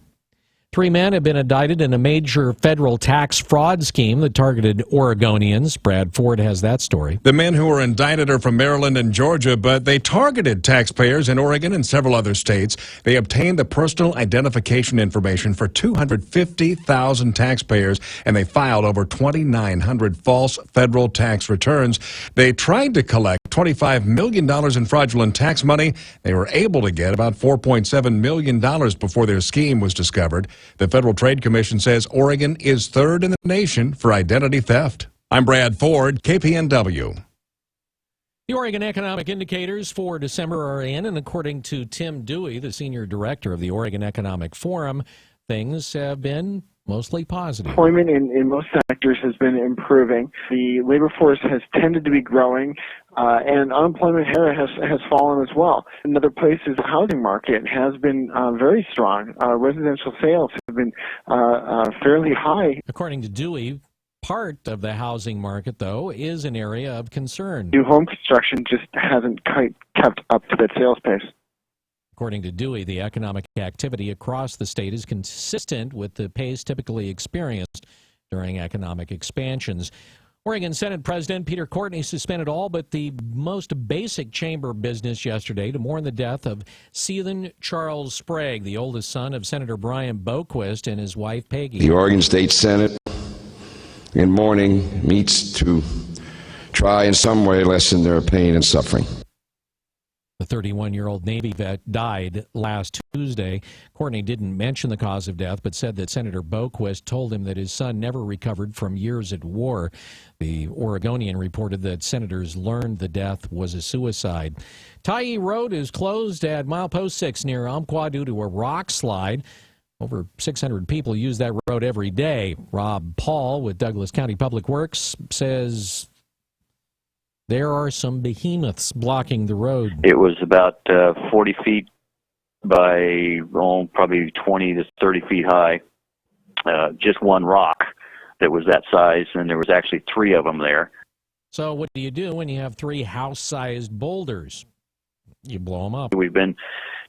3 men have been indicted in a major federal tax fraud scheme that targeted Oregonians. Brad Ford has that story. The men who were indicted are from Maryland and Georgia, but they targeted taxpayers in Oregon and several other states. They obtained the personal identification information for 250,000 taxpayers, and they filed over 2,900 false federal tax returns. They tried to collect $25 million in fraudulent tax money. They were able to get about $4.7 million before their scheme was discovered. The Federal Trade Commission says Oregon is third in the nation for identity theft. I'm Brad Ford, KPNW. The Oregon economic indicators for December are in, and according to Tim Dewey, the senior director of the Oregon Economic Forum, things have been mostly positive. Employment in most sectors has been improving. The labor force has tended to be growing, and unemployment has fallen as well. In other places, the housing market has been very strong. Residential sales have been fairly high. According to Dewey, part of the housing market, though, is an area of concern. New home construction just hasn't quite kept up to that sales pace. According to Dewey, the economic activity across the state is consistent with the pace typically experienced during economic expansions. Oregon Senate President Peter Courtney suspended all but the most basic chamber business yesterday to mourn the death of Seathan Charles Sprague, the oldest son of Senator Brian Boquist and his wife Peggy. The Oregon State Senate in mourning meets to try in some way lessen their pain and suffering. The 31-year-old Navy vet died last Tuesday. Courtney didn't mention the cause of death, but said that Senator Boquist told him that his son never recovered from years at war. The Oregonian reported that senators learned the death was a suicide. Tyee Road is closed at milepost 6 near Umpqua due to a rock slide. Over 600 people use that road every day. Rob Paul with Douglas County Public Works says there are some behemoths blocking the road. It was about 40 feet by probably 20 to 30 feet high. Just one rock that was that size, and there was actually 3 of them there. So what do you do when you have 3 house-sized boulders? You blow them up. We've been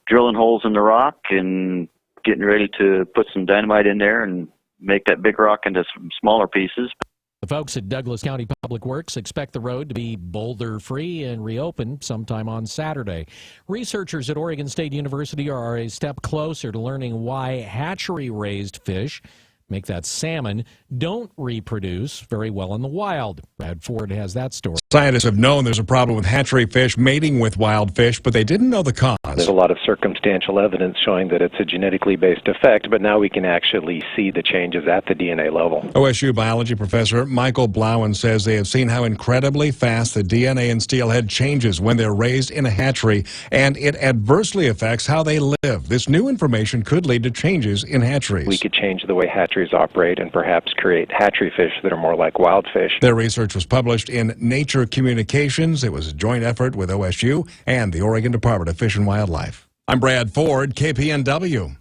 drilling holes in the rock and getting ready to put some dynamite in there and make that big rock into some smaller pieces. The folks at Douglas County Public Works expect the road to be boulder-free and reopen sometime on Saturday. Researchers at Oregon State University are a step closer to learning why hatchery-raised fish, make that salmon, don't reproduce very well in the wild. Brad Ford has that story. Scientists have known there's a problem with hatchery fish mating with wild fish, but they didn't know the cause. There's a lot of circumstantial evidence showing that it's a genetically based effect, but now we can actually see the changes at the DNA level. OSU biology professor Michael Blauen says they have seen how incredibly fast the DNA in steelhead changes when they're raised in a hatchery, and it adversely affects how they live. This new information could lead to changes in hatcheries. We could change the way hatcheries operate and perhaps create hatchery fish that are more like wild fish. Their research was published in Nature Communications. It was a joint effort with OSU and the Oregon Department of Fish and Wildlife. I'm Brad Ford, KPNW.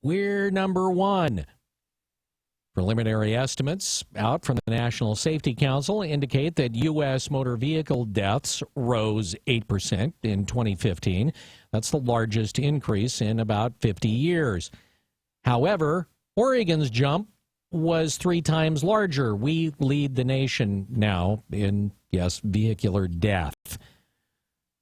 We're number one. Preliminary estimates out from the National Safety Council indicate that U.S. motor vehicle deaths rose 8% in 2015. That's the largest increase in about 50 years. However, Oregon's jump was 3 times larger. We lead the nation now in, yes, vehicular death.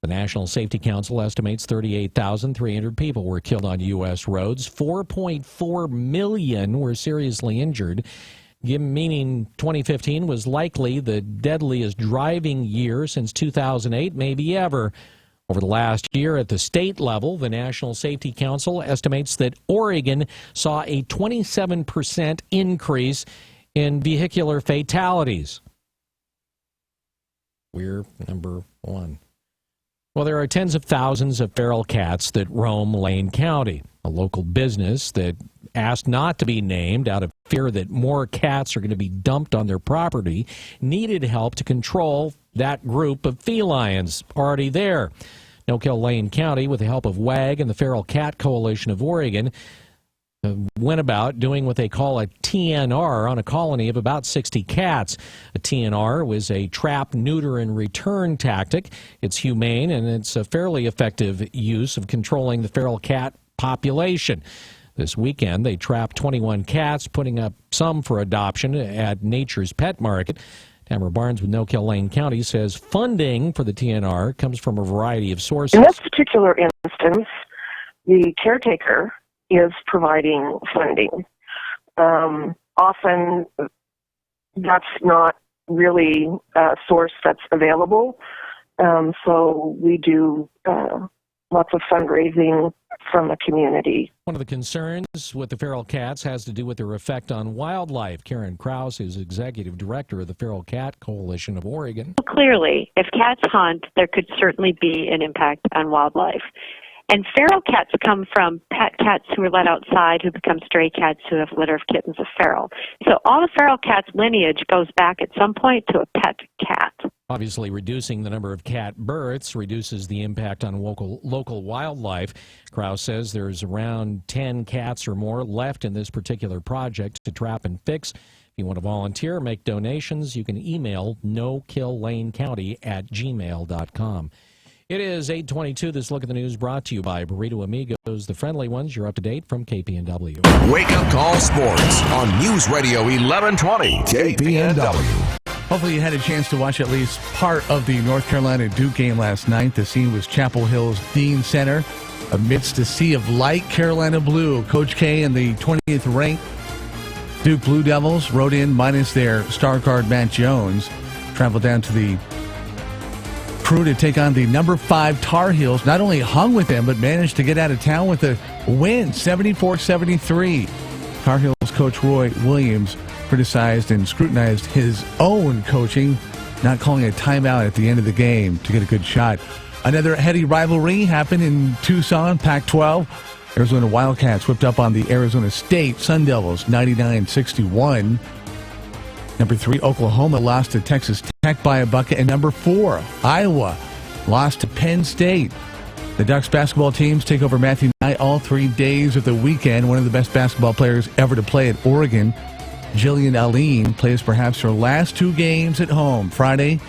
The National Safety Council estimates 38,300 people were killed on U.S. roads. 4.4 million were seriously injured, meaning 2015 was likely the deadliest driving year since 2008, maybe ever. Over the last year at the state level, the National Safety Council estimates that Oregon saw a 27% increase in vehicular fatalities. We're number one. Well, there are tens of thousands of feral cats that roam Lane County. A local business that asked not to be named out of fear that more cats are going to be dumped on their property needed help to control that group of felines already there. No-Kill Lane County, with the help of WAG and the Feral Cat Coalition of Oregon, went about doing what they call a TNR on a colony of about 60 cats. A TNR was a trap, neuter, and return tactic. It's humane, and it's a fairly effective use of controlling the feral cat population. This weekend, they trapped 21 cats, putting up some for adoption at Nature's Pet Market. Tamara Barnes with No-Kill Lane County says funding for the TNR comes from a variety of sources. In this particular instance, the caretaker is providing funding. Often that's not really a source that's available. So we do lots of fundraising from the community. One of the concerns with the feral cats has to do with their effect on wildlife. Karen Krause is executive director of the Feral Cat Coalition of Oregon. Clearly, if cats hunt, there could certainly be an impact on wildlife. And feral cats come from pet cats who are let outside, who become stray cats who have a litter of kittens of feral. So all the feral cats' lineage goes back at some point to a pet cat. Obviously, reducing the number of cat births reduces the impact on local wildlife. Krause says there's around 10 cats or more left in this particular project to trap and fix. If you want to volunteer, make donations, you can email nokilllanecounty@gmail.com. It is 8:22. This Look at the News brought to you by Burrito Amigos, the friendly ones. You're up to date from KPNW. Wake Up Call Sports on News Radio 1120 KPNW. Hopefully you had a chance to watch at least part of the North Carolina Duke game last night. The scene was Chapel Hill's Dean Center. Amidst a sea of light Carolina blue, Coach K and the 20th ranked Duke Blue Devils rode in minus their star guard Matt Jones. Traveled down to the crew to take on the number 5 Tar Heels. Not only hung with them, but managed to get out of town with a win, 74-73. Tar Heels coach Roy Williams criticized and scrutinized his own coaching, not calling a timeout at the end of the game to get a good shot. Another heady rivalry happened in Tucson, Pac-12. Arizona Wildcats whipped up on the Arizona State Sun Devils 99-61. Number 3, Oklahoma lost to Texas Tech by a bucket. And number 4, Iowa lost to Penn State. The Ducks basketball teams take over Matthew Knight all 3 days of the weekend. One of the best basketball players ever to play at Oregon, Jillian Alene, plays perhaps her last 2 games at home, Friday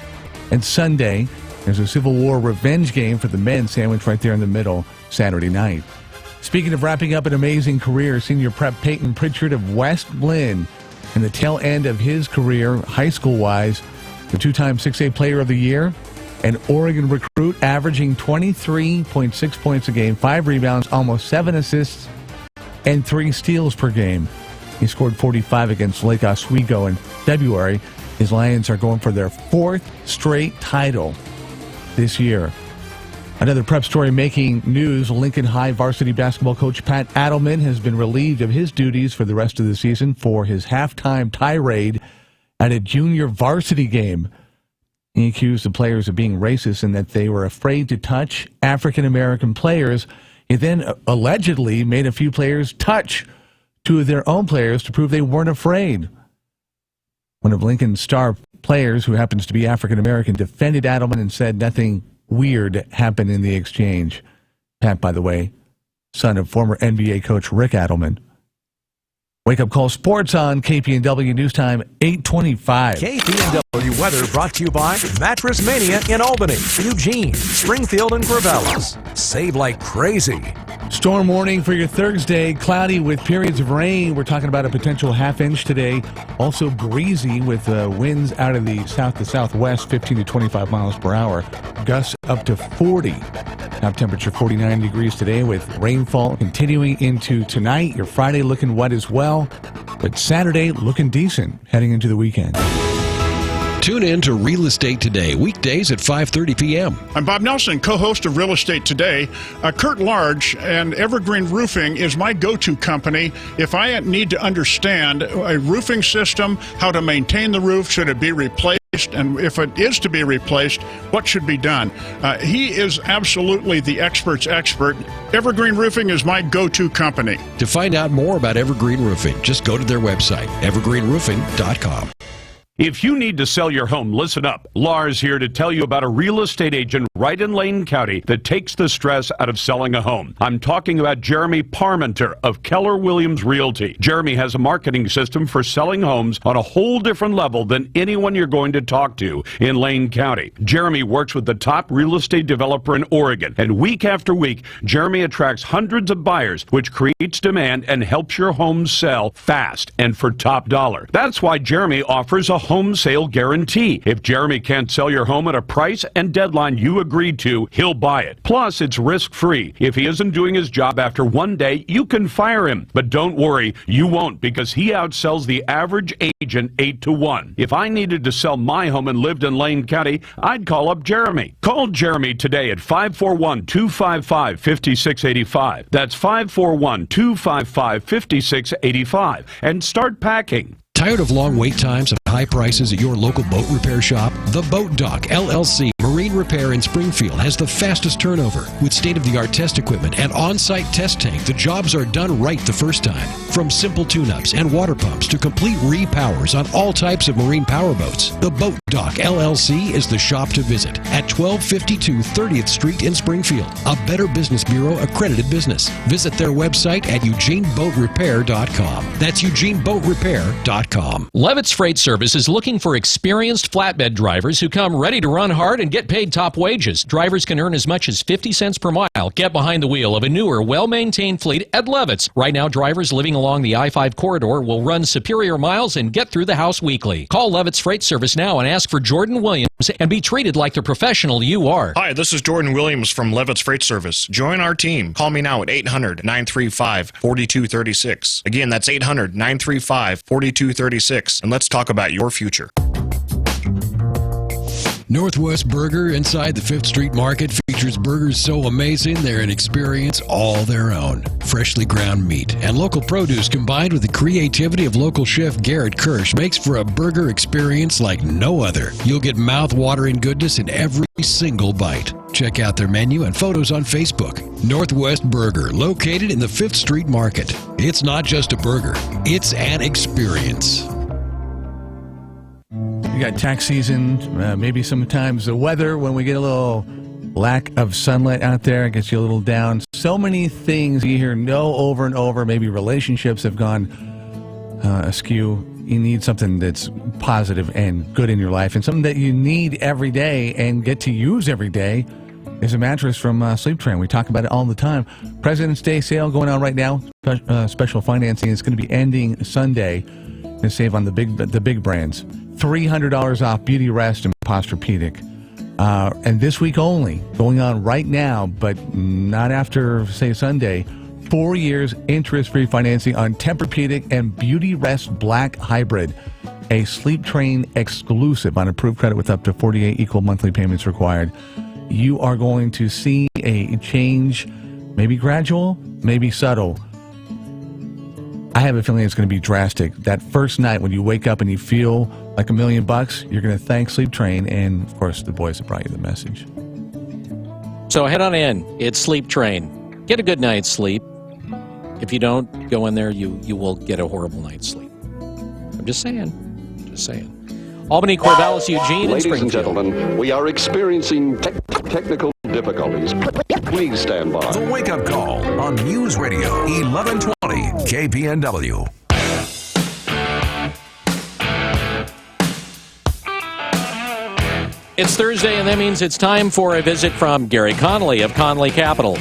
and Sunday. There's a Civil War revenge game for the men sandwiched right there in the middle Saturday night. Speaking of wrapping up an amazing career, senior prep Peyton Pritchard of West Lynn, in the tail end of his career, high school-wise, the 2-time 6A Player of the Year, an Oregon recruit averaging 23.6 points a game, 5 rebounds, almost 7 assists, and 3 steals per game. He scored 45 against Lake Oswego in February. His Lions are going for their 4th straight title this year. Another prep story making news. Lincoln High varsity basketball coach Pat Adelman has been relieved of his duties for the rest of the season for his halftime tirade at a junior varsity game. He accused the players of being racist and that they were afraid to touch African-American players. He then allegedly made a few players touch 2 of their own players to prove they weren't afraid. One of Lincoln's star players, who happens to be African-American, defended Adelman and said nothing weird happened in the exchange. Pat, by the way, son of former NBA coach Rick Adelman. Wake Up Call Sports on KPNW News Time 8:25. KPNW weather brought to you by Mattress Mania in Albany, Eugene, Springfield, and Corvallis. Save like crazy. Storm warning for your Thursday. Cloudy with periods of rain. We're talking about a potential half-inch today. Also breezy with winds out of the south to southwest, 15 to 25 miles per hour. Gusts up to 40. Top temperature 49 degrees today with rainfall continuing into tonight. Your Friday looking wet as well, but Saturday looking decent heading into the weekend. Tune in to Real Estate Today, weekdays at 5:30 p.m. I'm Bob Nelson, co-host of Real Estate Today. Kurt Large and Evergreen Roofing is my go-to company if I need to understand a roofing system, how to maintain the roof, should it be replaced, and if it is to be replaced, what should be done. He is absolutely the expert's expert. Evergreen Roofing is my go-to company. To find out more about Evergreen Roofing, just go to their website, evergreenroofing.com. If you need to sell your home, listen up. Lars here to tell you about a real estate agent right in Lane County that takes the stress out of selling a home. I'm talking about Jeremy Parmenter of Keller Williams Realty. Jeremy has a marketing system for selling homes on a whole different level than anyone you're going to talk to in Lane County. Jeremy works with the top real estate developer in Oregon, and week after week, Jeremy attracts hundreds of buyers, which creates demand and helps your home sell fast and for top dollar. That's why Jeremy offers a home sale guarantee. If Jeremy can't sell your home at a price and deadline you agreed to, he'll buy it. Plus, it's risk-free. If he isn't doing his job after one day, you can fire him. But don't worry, you won't, because he outsells the average agent 8-1. If I needed to sell my home and lived in Lane County, I'd call up Jeremy. Call Jeremy today at 541-255-5685. That's 541-255-5685. And start packing. Tired of long wait times and high prices at your local boat repair shop? The Boat Dock LLC Marine Repair in Springfield has the fastest turnover. With state-of-the-art test equipment and on-site test tank, the jobs are done right the first time. From simple tune-ups and water pumps to complete repowers on all types of marine powerboats, the Boat Dock LLC is the shop to visit at 1252 30th Street in Springfield. A Better Business Bureau accredited business. Visit their website at eugeneboatrepair.com. That's eugeneboatrepair.com. Levitt's Freight Service is looking for experienced flatbed drivers who come ready to run hard and get paid top wages. Drivers can earn as much as 50 cents per mile. Get behind the wheel of a newer, well-maintained fleet at Levitt's. Right now, drivers living along the I-5 corridor will run superior miles and get through the house weekly. Call Levitt's Freight Service now and ask for Jordan Williams and be treated like the professional you are. Hi, this is Jordan Williams from Levitt's Freight Service. Join our team. Call me now at 800-935-4236. Again, that's 800-935-4236. And let's talk about your future. Northwest Burger inside the 5th Street Market features burgers so amazing they're an experience all their own. Freshly ground meat and local produce combined with the creativity of local chef Garrett Kirsch makes for a burger experience like no other. You'll get mouth-watering goodness in every single bite. Check out their menu and photos on Facebook. Northwest Burger, located in the 5th Street Market. It's not just a burger, it's an experience. You got tax season, maybe sometimes the weather, when we get a little lack of sunlight out there, it gets you a little down. So many things you hear no over and over. Maybe relationships have gone askew. You need something that's positive and good in your life, and something that you need every day and get to use every day is a mattress from Sleep Trend. We talk about it all the time. President's Day sale going on right now. Special financing is going to be ending Sunday. To save on the big brands. $300 off Beauty Rest and Posturepedic. And this week only, going on right now, but not after, say, Sunday, 4 years interest-free financing on Tempur-Pedic and Beauty Rest Black Hybrid. a Sleep Train exclusive on approved credit with up to 48 equal monthly payments required. You are going to see a change, maybe gradual, maybe subtle. I have a feeling it's going to be drastic. That first night when you wake up and you feel like $1 million, you're going to thank Sleep Train and, of course, the boys that brought you the message. So head on in. It's Sleep Train. Get a good night's sleep. If you don't go in there, you will get a horrible night's sleep. I'm just saying. Albany, Corvallis, Eugene, and Ladies and Springfield. gentlemen, we are experiencing technical difficulties. Please stand by. The Wake Up Call on News Radio 1120 KPNW. It's Thursday, and that means it's time for a visit from Gary Connolly of Connolly Capital.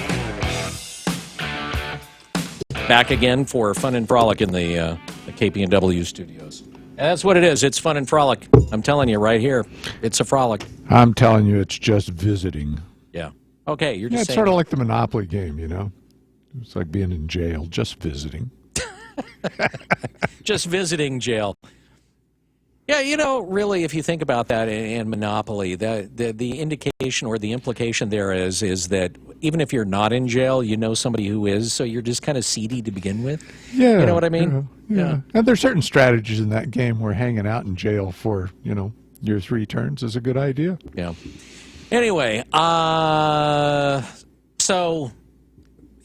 Back again for Fun and Frolic in the KPNW studios. And that's what it is. It's fun and frolic. I'm telling you right here. It's a frolic. I'm telling you, it's just visiting. Yeah. Okay, you're Yeah, just it's saying. sort of like the Monopoly game, you know? It's like being in jail, just visiting. Just visiting jail. Yeah, you know, really, if you think about that in Monopoly, the indication or the implication there is that even if you're not in jail, you know somebody who is, so you're just kind of seedy to begin with. Yeah. You know what I mean? Yeah. And there's certain strategies in that game where hanging out in jail for, your 3 turns is a good idea. Yeah. Anyway, so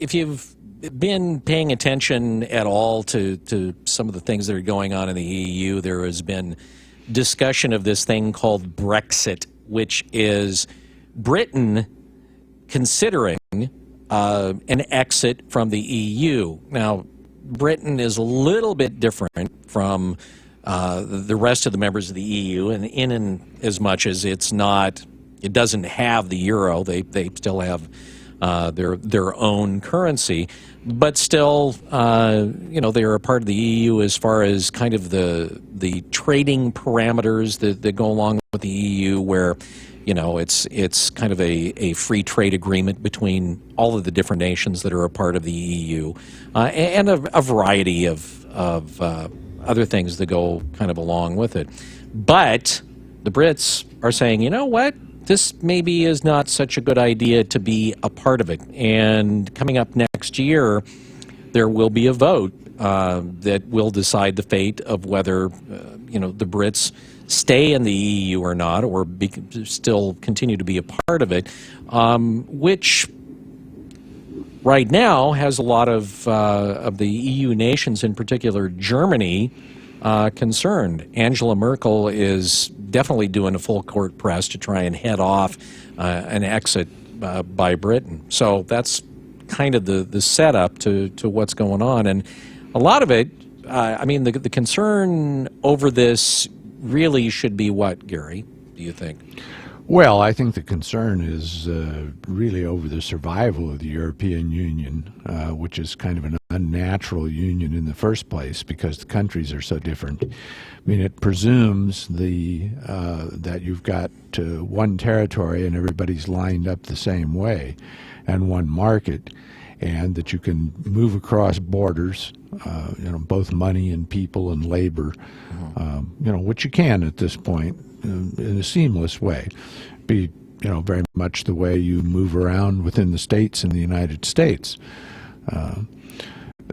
if you've been paying attention at all to some of the things that are going on in the EU, there has been discussion of this thing called Brexit, which is Britain considering an exit from the EU. Now, Britain is a little bit different from the rest of the members of the EU, and in as much as it doesn't have the euro, they still have their own currency, but still, they're a part of the EU as far as kind of the trading parameters that go along with the EU, where it's kind of a free trade agreement between all of the different nations that are a part of the EU, and a variety of other things that go kind of along with it. But the Brits are saying, you know what? This maybe is not such a good idea to be a part of it. And coming up next year, there will be a vote that will decide the fate of whether, the Brits stay in the EU or not, or still continue to be a part of it, which right now has a lot of the EU nations, in particular Germany, concerned. Angela Merkel is definitely doing a full court press to try and head off an exit by Britain. So that's kind of the setup to what's going on. And a lot of it, the concern over this really should be what, Gary, do you think? Well, I think the concern is really over the survival of the European Union, which is kind of an unnatural union in the first place because the countries are so different. I mean, it presumes that you've got one territory and everybody's lined up the same way, and one market, and that you can move across borders, both money and people and labor, which you can at this point in a seamless way. Be, very much the way you move around within the states in the United States.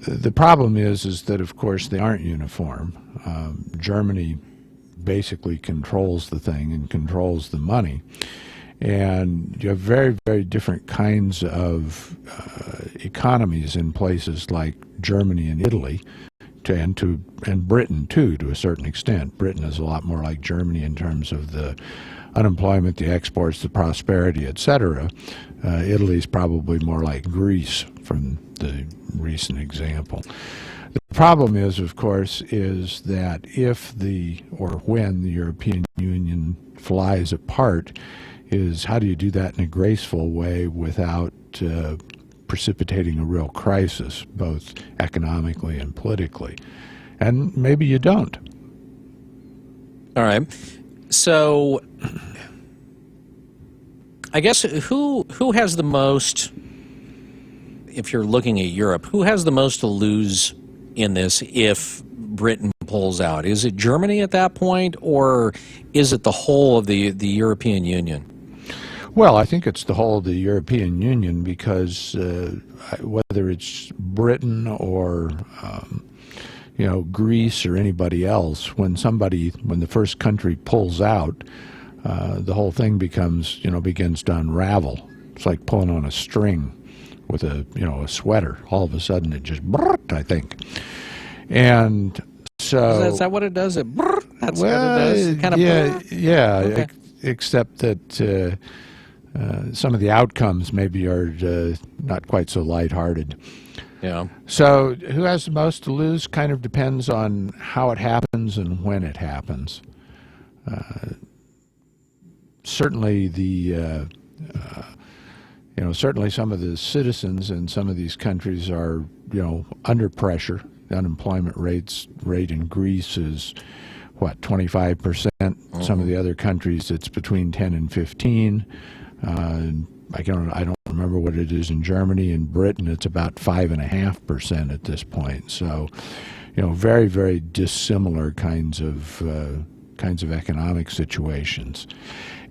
The problem is that, of course, they aren't uniform. Germany basically controls the thing and controls the money. And you have very, very different kinds of economies in places like Germany and Italy, and Britain, too, to a certain extent. Britain is a lot more like Germany in terms of the unemployment, the exports, the prosperity, etc. Italy's probably more like Greece from the recent example. The problem is, of course, is that when the European Union flies apart, is how do you do that in a graceful way without precipitating a real crisis, both economically and politically? And maybe you don't. All right. So I guess who has the most, if you're looking at Europe, who has the most to lose in this if Britain pulls out? Is it Germany at that point, or is it the whole of the European Union? Well, I think it's the whole of the European Union because whether it's Britain or Greece or anybody else, when the first country pulls out, the whole thing begins to unravel. It's like pulling on a string with a sweater. All of a sudden, it just I think, and so is that what it does? That's what it does. It kind of okay. Except that some of the outcomes maybe are not quite so lighthearted. Yeah. So who has the most to lose kind of depends on how it happens and when it happens. Certainly certainly some of the citizens in some of these countries are, under pressure. The unemployment rate in Greece is, 25%. Mm-hmm. Some of the other countries, it's between 10 and 15. I don't remember what it is in Germany. In Britain, it's about 5.5% at this point. So, very, very dissimilar kinds of economic situations.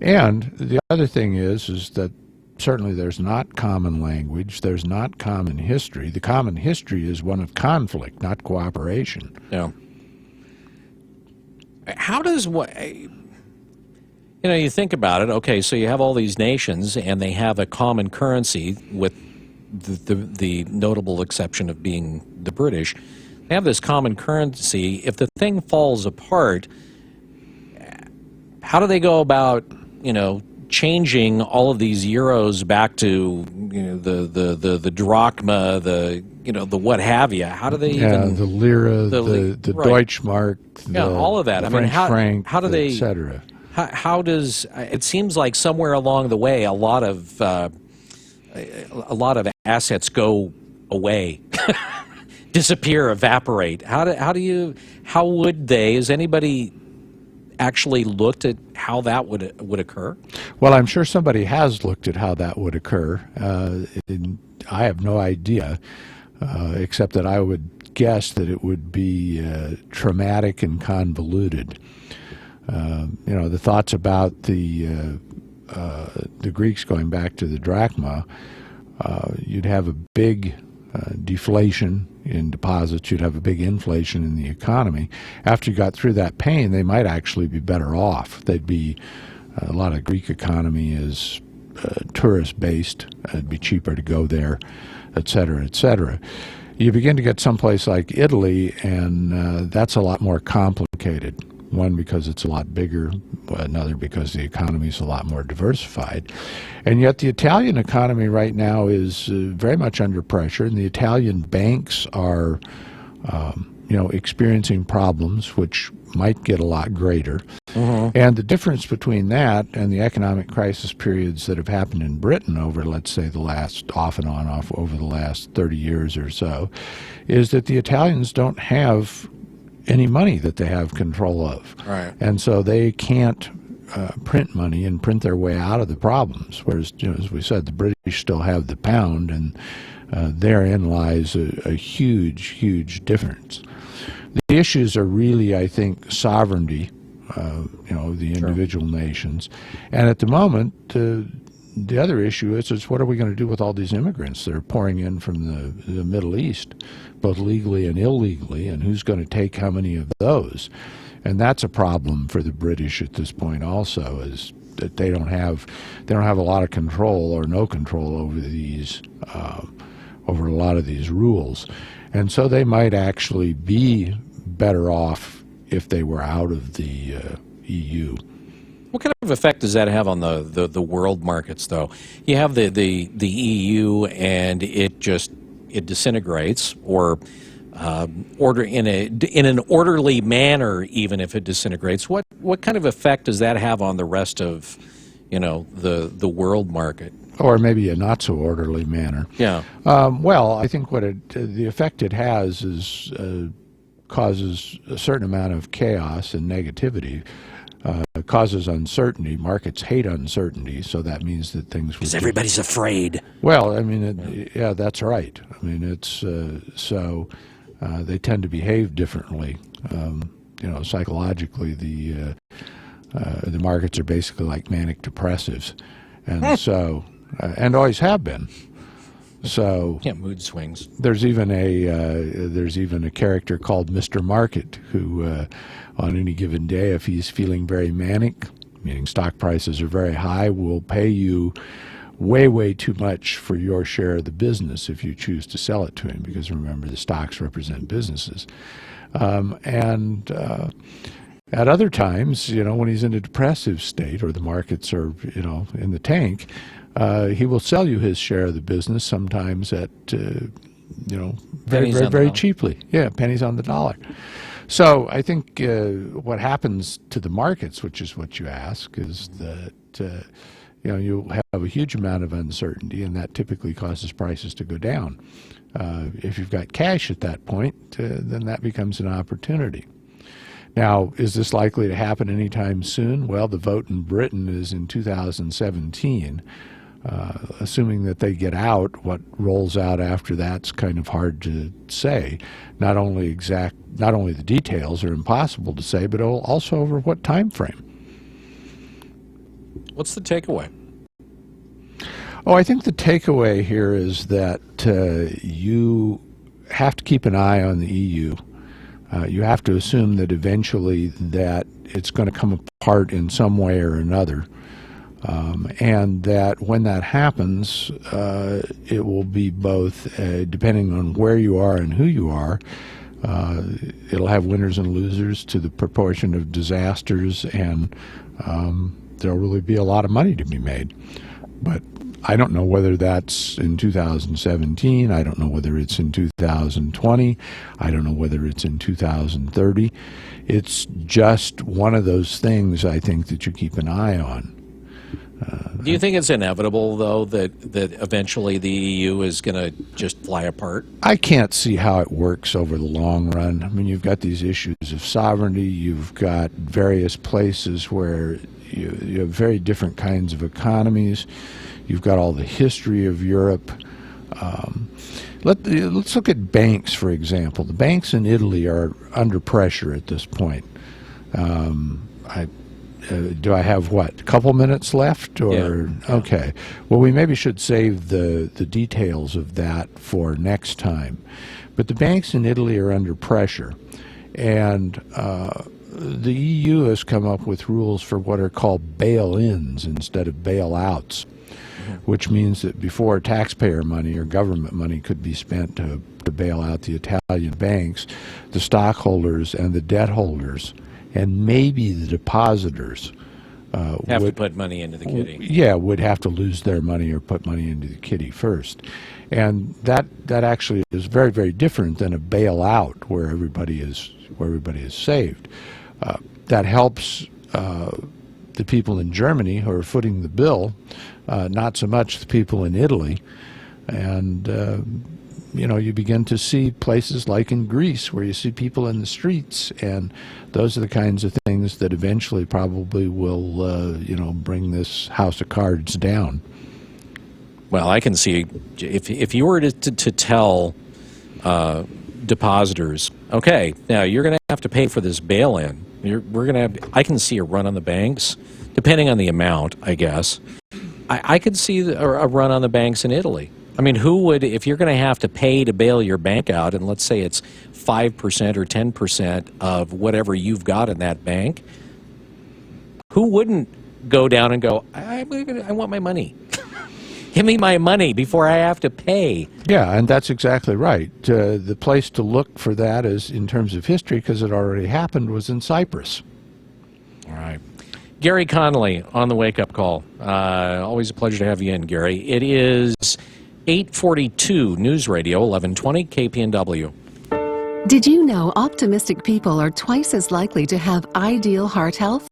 And the other thing is that certainly there's not common language, there's not common history. The common history is one of conflict, not cooperation. Yeah. How does you think about it, okay, so you have all these nations and they have a common currency with the notable exception of being the British. They have this common currency. If the thing falls apart, how do they go about, changing all of these euros back to the drachma, the what have you? How do they even the lira, the right. Deutschmark, all of that? The French franc, how do they, etc. How does it seems like somewhere along the way a lot of assets go away, disappear, evaporate. How would they? Has anybody actually looked at how that would occur? Well, I'm sure somebody has looked at how that would occur. I have no idea, except that I would guess that it would be traumatic and convoluted. The thoughts about the Greeks going back to the drachma, you'd have a big deflation in deposits, you'd have a big inflation in the economy. After you got through that pain, they might actually be better off. They'd be, a lot of Greek economy is tourist-based. It'd be cheaper to go there, et cetera, et cetera. You begin to get someplace like Italy, and that's a lot more complicated. One, because it's a lot bigger, another because the economy is a lot more diversified. And yet the Italian economy right now is very much under pressure, and the Italian banks are experiencing problems which might get a lot greater. Mm-hmm. And the difference between that and the economic crisis periods that have happened in Britain over, let's say, over the last 30 years or so, is that the Italians don't have any money that they have control of. Right. And so they can't print money and print their way out of the problems. Whereas, as we said, the British still have the pound, and therein lies a huge, huge difference. The issues are really, I think, sovereignty, the individual nations. And at the moment, the other issue is what are we going to do with all these immigrants that are pouring in from the Middle East, both legally and illegally, and who's going to take how many of those? And that's a problem for the British at this point also, is that they don't have a lot of control or no control over these over a lot of these rules. And so they might actually be better off if they were out of the EU. What kind of effect does that have on the world markets, though? You have the EU, and it disintegrates, or order in an orderly manner, even if it disintegrates. What kind of effect does that have on the rest of the world market? Or maybe a not so orderly manner. Yeah. Well, I think the effect it has is causes a certain amount of chaos and negativity. Causes uncertainty. Markets hate uncertainty, so that means that things... Because everybody's afraid. Well, I mean, yeah, that's right. I mean, it's they tend to behave differently. Psychologically, the markets are basically like manic depressives, and so and always have been. So mood swings. There's even a character called Mr. Market who, on any given day, if he's feeling very manic, meaning stock prices are very high, will pay you way too much for your share of the business if you choose to sell it to him, because remember, the stocks represent businesses. At other times, when he's in a depressive state or the markets are, in the tank, he will sell you his share of the business, sometimes at, very cheaply. Yeah, pennies on the dollar. So I think what happens to the markets, which is what you ask, is that you have a huge amount of uncertainty, and that typically causes prices to go down. If you've got cash at that point, then that becomes an opportunity. Now, is this likely to happen anytime soon? Well, the vote in Britain is in 2017. Assuming that they get out, what rolls out after that's kind of hard to say. Not only the details are impossible to say, but also over what time frame. What's the takeaway? Oh, I think the takeaway here is that you have to keep an eye on the EU. You have to assume that eventually that it's going to come apart in some way or another. And that when that happens, it will be both, depending on where you are and who you are, it'll have winners and losers to the proportion of disasters, and there'll really be a lot of money to be made. But I don't know whether that's in 2017. I don't know whether it's in 2020. I don't know whether it's in 2030. It's just one of those things, I think, that you keep an eye on. Do you think it's inevitable, though, that eventually the EU is going to just fly apart? I can't see how it works over the long run. I mean, you've got these issues of sovereignty. You've got various places where you have very different kinds of economies. You've got all the history of Europe. Let's look at banks, for example. The banks in Italy are under pressure at this point. Do I have, a couple minutes left? Or yeah. Okay. Well, we maybe should save the details of that for next time. But the banks in Italy are under pressure. And the EU has come up with rules for what are called bail-ins instead of bailouts, which means that before taxpayer money or government money could be spent to bail out the Italian banks, the stockholders and the debt holders and maybe the depositors have to put money into the kitty. Yeah, would have to lose their money or put money into the kitty first. And that actually is very, very different than a bailout where everybody is saved. That helps the people in Germany who are footing the bill, not so much the people in Italy. And you begin to see places like in Greece where you see people in the streets, and those are the kinds of things that eventually probably will, bring this house of cards down. Well, I can see if you were to tell depositors, okay, now you're going to have to pay for this bail-in. I can see a run on the banks, depending on the amount, I guess. I could see a run on the banks in Italy. I mean, who would, if you're going to have to pay to bail your bank out, and let's say it's 5% or 10% of whatever you've got in that bank, who wouldn't go down and go, I want my money. Give me my money before I have to pay. Yeah, and that's exactly right. The place to look for that is, in terms of history, because it already happened, was in Cyprus. All right. Gary Connolly on the Wake Up Call. Always a pleasure to have you in, Gary. It is 842 News Radio, 1120 KPNW. Did you know optimistic people are twice as likely to have ideal heart health?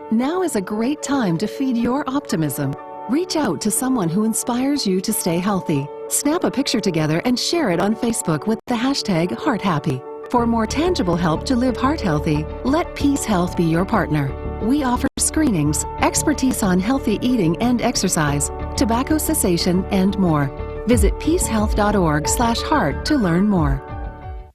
Now is a great time to feed your optimism. Reach out to someone who inspires you to stay healthy. Snap a picture together and share it on Facebook with the hashtag HeartHappy. For more tangible help to live heart healthy, let Peace Health be your partner. We offer screenings, expertise on healthy eating and exercise, tobacco cessation, and more. Visit peacehealth.org/heart to learn more.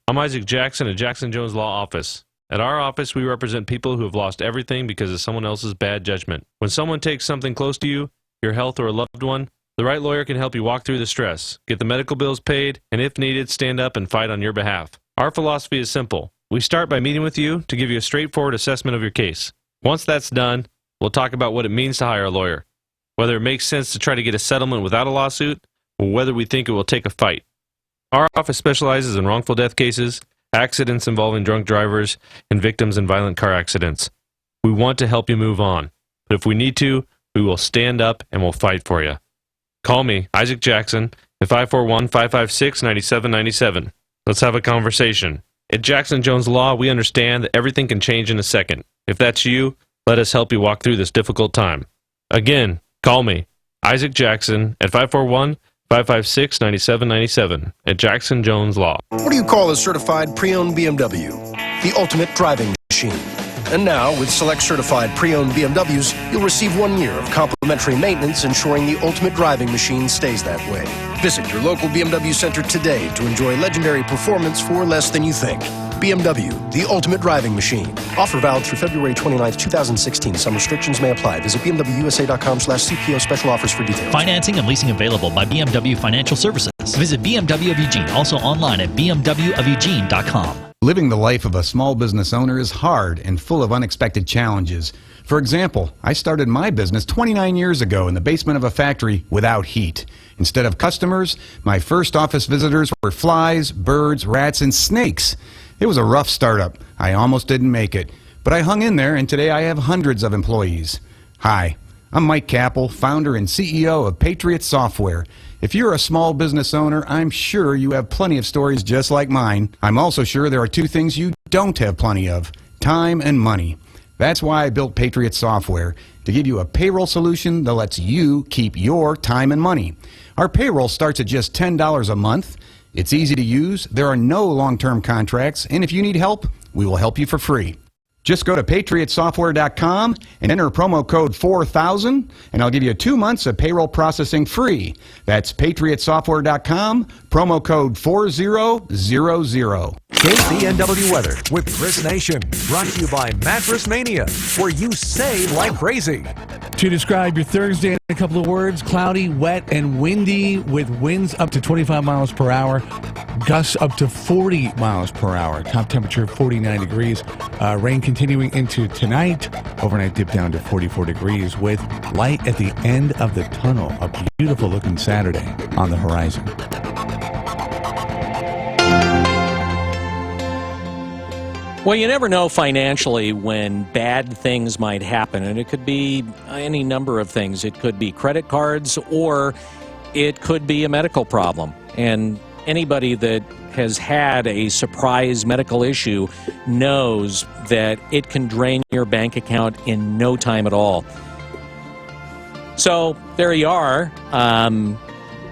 I'm Isaac Jackson at Jackson Jones Law Office. At our office, we represent people who have lost everything because of someone else's bad judgment. When someone takes something close to you, your health or a loved one, the right lawyer can help you walk through the stress, get the medical bills paid, and if needed, stand up and fight on your behalf. Our philosophy is simple. We start by meeting with you to give you a straightforward assessment of your case. Once that's done, we'll talk about what it means to hire a lawyer, whether it makes sense to try to get a settlement without a lawsuit, or whether we think it will take a fight. Our office specializes in wrongful death cases, accidents involving drunk drivers, and victims in violent car accidents. We want to help you move on, but if we need to, we will stand up and we'll fight for you. Call me, Isaac Jackson, at 541-556-9797. Let's have a conversation. At Jackson Jones Law, we understand that everything can change in a second. If that's you, let us help you walk through this difficult time. Again, call me, Isaac Jackson, at 541-556-9797 at Jackson Jones Law. What do you call a certified pre-owned BMW? The ultimate driving machine. And now, with select certified pre-owned BMWs, you'll receive 1 year of complimentary maintenance, ensuring the ultimate driving machine stays that way. Visit your local BMW center today to enjoy legendary performance for less than you think. BMW, the ultimate driving machine. Offer valid through February 29, 2016. Some restrictions may apply. Visit bmwusa.com/CPO special offers for details. Financing and leasing available by BMW Financial Services. Visit BMW of Eugene, also online at bmwoofeugene.com. Living the life of a small business owner is hard and full of unexpected challenges. For example, I started my business 29 years ago in the basement of a factory without heat. Instead of customers, my first office visitors were flies, birds, rats, and snakes. It was a rough startup. I almost didn't make it. But I hung in there, and today I have hundreds of employees. Hi, I'm Mike Capel, founder and CEO of Patriot Software. If you're a small business owner, I'm sure you have plenty of stories just like mine. I'm also sure there are two things you don't have plenty of: time and money. That's why I built Patriot Software, to give you a payroll solution that lets you keep your time and money. Our payroll starts at just $10 a month. It's easy to use, there are no long-term contracts, and if you need help, we will help you for free. Just go to patriotsoftware.com and enter promo code 4000, and I'll give you 2 months of payroll processing free. That's patriotsoftware.com, promo code 4000. KPNW weather with Chris Nation. Brought to you by Mattress Mania, where you save like crazy. To describe your Thursday in a couple of words: cloudy, wet, and windy, with winds up to 25 miles per hour, gusts up to 40 miles per hour. Top temperature 49 degrees. Rain continuing into tonight. Overnight dip down to 44 degrees with light at the end of the tunnel. A beautiful looking Saturday on the horizon. Well, you never know financially when bad things might happen, and it could be any number of things. It could be credit cards, or it could be a medical problem. And anybody that has had a surprise medical issue knows that it can drain your bank account in no time at all. So there you are.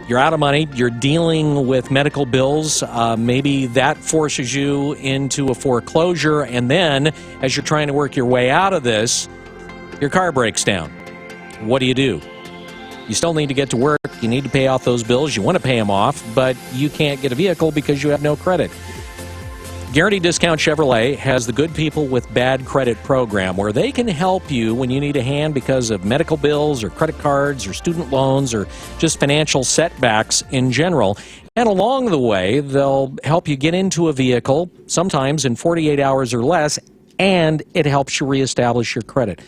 You're out of money. You're dealing with medical bills. Maybe that forces you into a foreclosure. And then, as you're trying to work your way out of this, your car breaks down. What do? You still need to get to work. You need to pay off those bills. You want to pay them off, but you can't get a vehicle because you have no credit. Guaranteed Discount Chevrolet has the Good People with Bad Credit program, where they can help you when you need a hand because of medical bills or credit cards or student loans or just financial setbacks in general. And along the way, they'll help you get into a vehicle, sometimes in 48 hours or less, and it helps you reestablish your credit.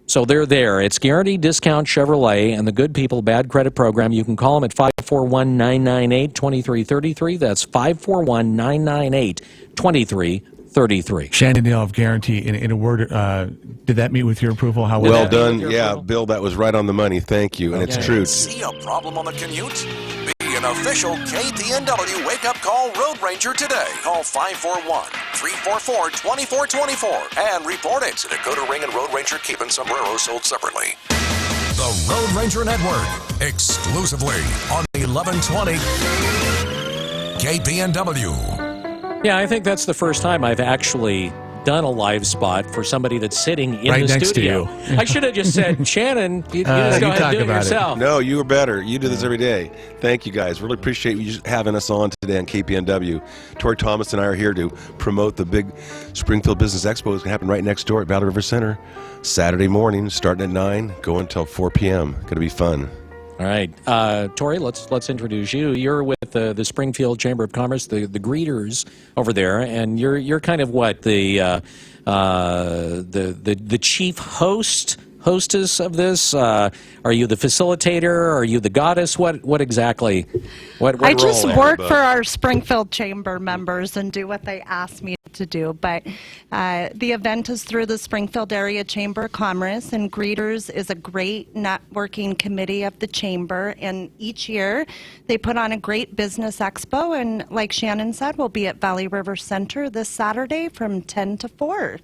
So they're there. It's Guaranteed Discount Chevrolet and the Good People Bad Credit program. You can call them at 541-998-2333. That's 541-998-2333. Shandondale of Guarantee, in a word, did that meet with your approval? How was well that? done. Yeah, Bill, that was right on the money. Thank you. And it's true. See a problem on the commute? Be an official KPNW wake-up call road ranger today. Call 541-344-2424 and report it. Dakota Ring and Road Ranger Cape and Sombrero sold separately. The Road Ranger Network, exclusively on 1120 KPNW. Yeah, I think that's the first time I've actually done a live spot for somebody that's sitting in Right the next to studio. you. I should have just said, Shannon, you just go ahead and do it yourself. No, you were better. You do this every day. Thank you, guys. Really appreciate you having us on today on KPNW. Tori Thomas and I are here to promote the big Springfield Business Expo. It's going to happen right next door at Valley River Center, Saturday morning, starting at 9, going until 4 p.m. Going to be fun. All right, Tori, let's introduce you. You're with the Springfield Chamber of Commerce, the greeters over there, and you're kind of what the chief hostess of this. Are you the facilitator? Are you the goddess? What exactly? What I just role? work for our Springfield Chamber members and do what they ask me to do. But the event is through the Springfield Area Chamber of Commerce, and Greeters is a great networking committee of the Chamber. And each year they put on a great business expo. And like Shannon said, we'll be at Valley River Center this Saturday from 10 to 4.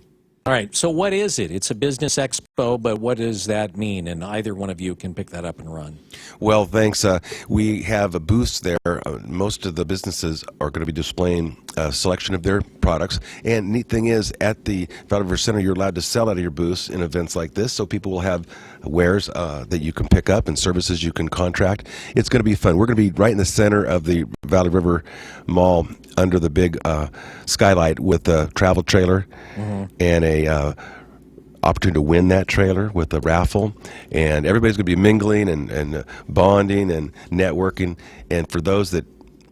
All right, so what is it? It's a business expo, but what does that mean? And either one of you can pick that up and run. Well, thanks. We have a booth there. Most of the businesses are going to be displaying a selection of their products. And neat thing is, at the Valley River Center, you're allowed to sell out of your booths in events like this, so people will have wares that you can pick up and services you can contract. It's going to be fun. We're going to be right in the center of the Valley River Mall under the big skylight with a travel trailer and a opportunity to win that trailer with a raffle, and everybody's going to be mingling and bonding and networking. And for those that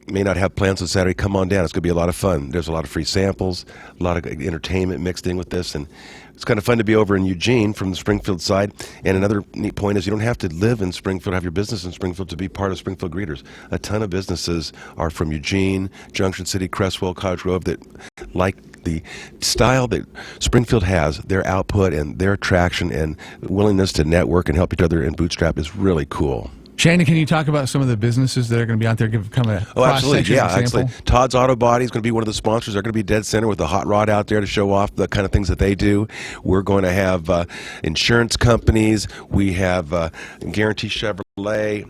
may not have plans on Saturday, come on down. It's going to be a lot of fun. There's a lot of free samples, a lot of entertainment mixed in with this, and it's kind of fun to be over in Eugene from the Springfield side. And another neat point is you don't have to live in Springfield, have your business in Springfield to be part of Springfield Greeters. A ton of businesses are from Eugene, Junction City, Crestwell, Cottage Grove that like the style that Springfield has. Their output and their attraction and willingness to network and help each other and bootstrap is really cool. Shannon, can you talk about some of the businesses that are going to be out there? Give kind of a absolutely. Yeah, example. actually. Todd's Auto Body is going to be one of the sponsors. They're going to be dead center with the hot rod out there to show off the kind of things that they do. We're going to have insurance companies. We have Guarantee Chevrolet.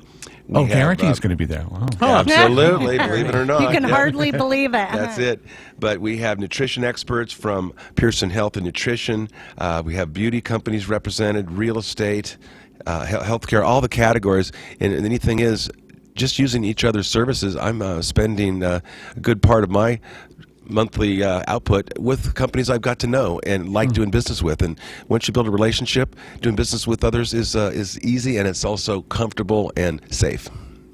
Guarantee's going to be there. Wow. Absolutely, believe it or not. You can hardly believe it. That's it. But we have nutrition experts from Pearson Health and Nutrition. We have beauty companies represented, real estate, healthcare, all the categories. And the neat thing is, just using each other's services, I'm spending a good part of my monthly output with companies I've got to know and like doing business with. And once you build a relationship, doing business with others is easy, and it's also comfortable and safe.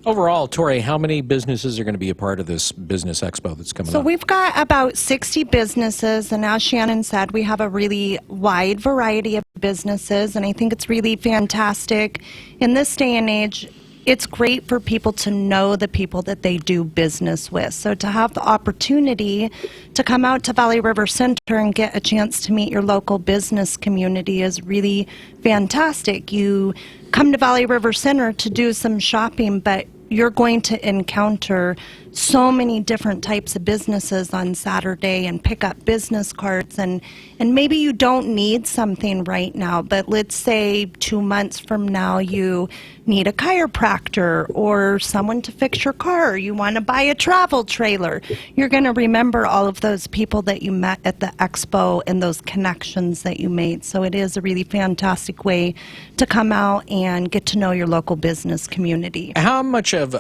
Overall, Tori, how many businesses are going to be a part of this business expo that's coming up? So we've got about 60 businesses, and as Shannon said, we have a really wide variety of businesses, and I think it's really fantastic. In this day and age, it's great for people to know the people that they do business with. So to have the opportunity to come out to Valley River Center and get a chance to meet your local business community is really fantastic. You come to Valley River Center to do some shopping, but you're going to encounter so many different types of businesses on Saturday and pick up business cards, and maybe you don't need something right now, but let's say 2 months from now you need a chiropractor or someone to fix your car, or you want to buy a travel trailer. You're going to remember all of those people that you met at the expo and those connections that you made. So it is a really fantastic way to come out and get to know your local business community. How much of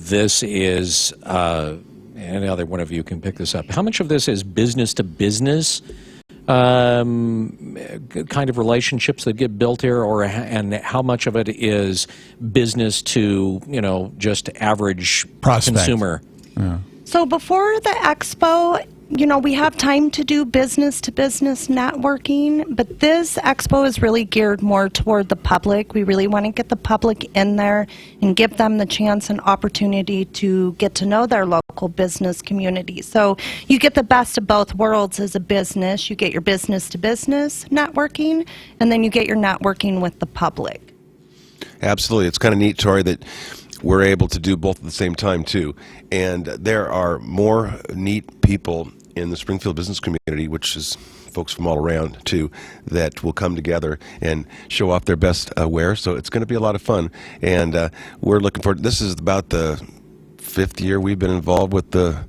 this is, and either one of you can pick this up, how much of this is business to business kind of relationships that get built here, and how much of it is business to, just average consumer? Yeah. So before the expo, we have time to do business-to-business networking, but this expo is really geared more toward the public. We really want to get the public in there and give them the chance and opportunity to get to know their local business community. So you get the best of both worlds as a business. You get your business-to-business networking, and then you get your networking with the public. Absolutely. It's kind of neat, Tori, that we're able to do both at the same time, too. And there are more neat people in the Springfield business community, which is folks from all around, too, that will come together and show off their best wares. So it's going to be a lot of fun. And we're looking forward. This is about the 5th year we've been involved with the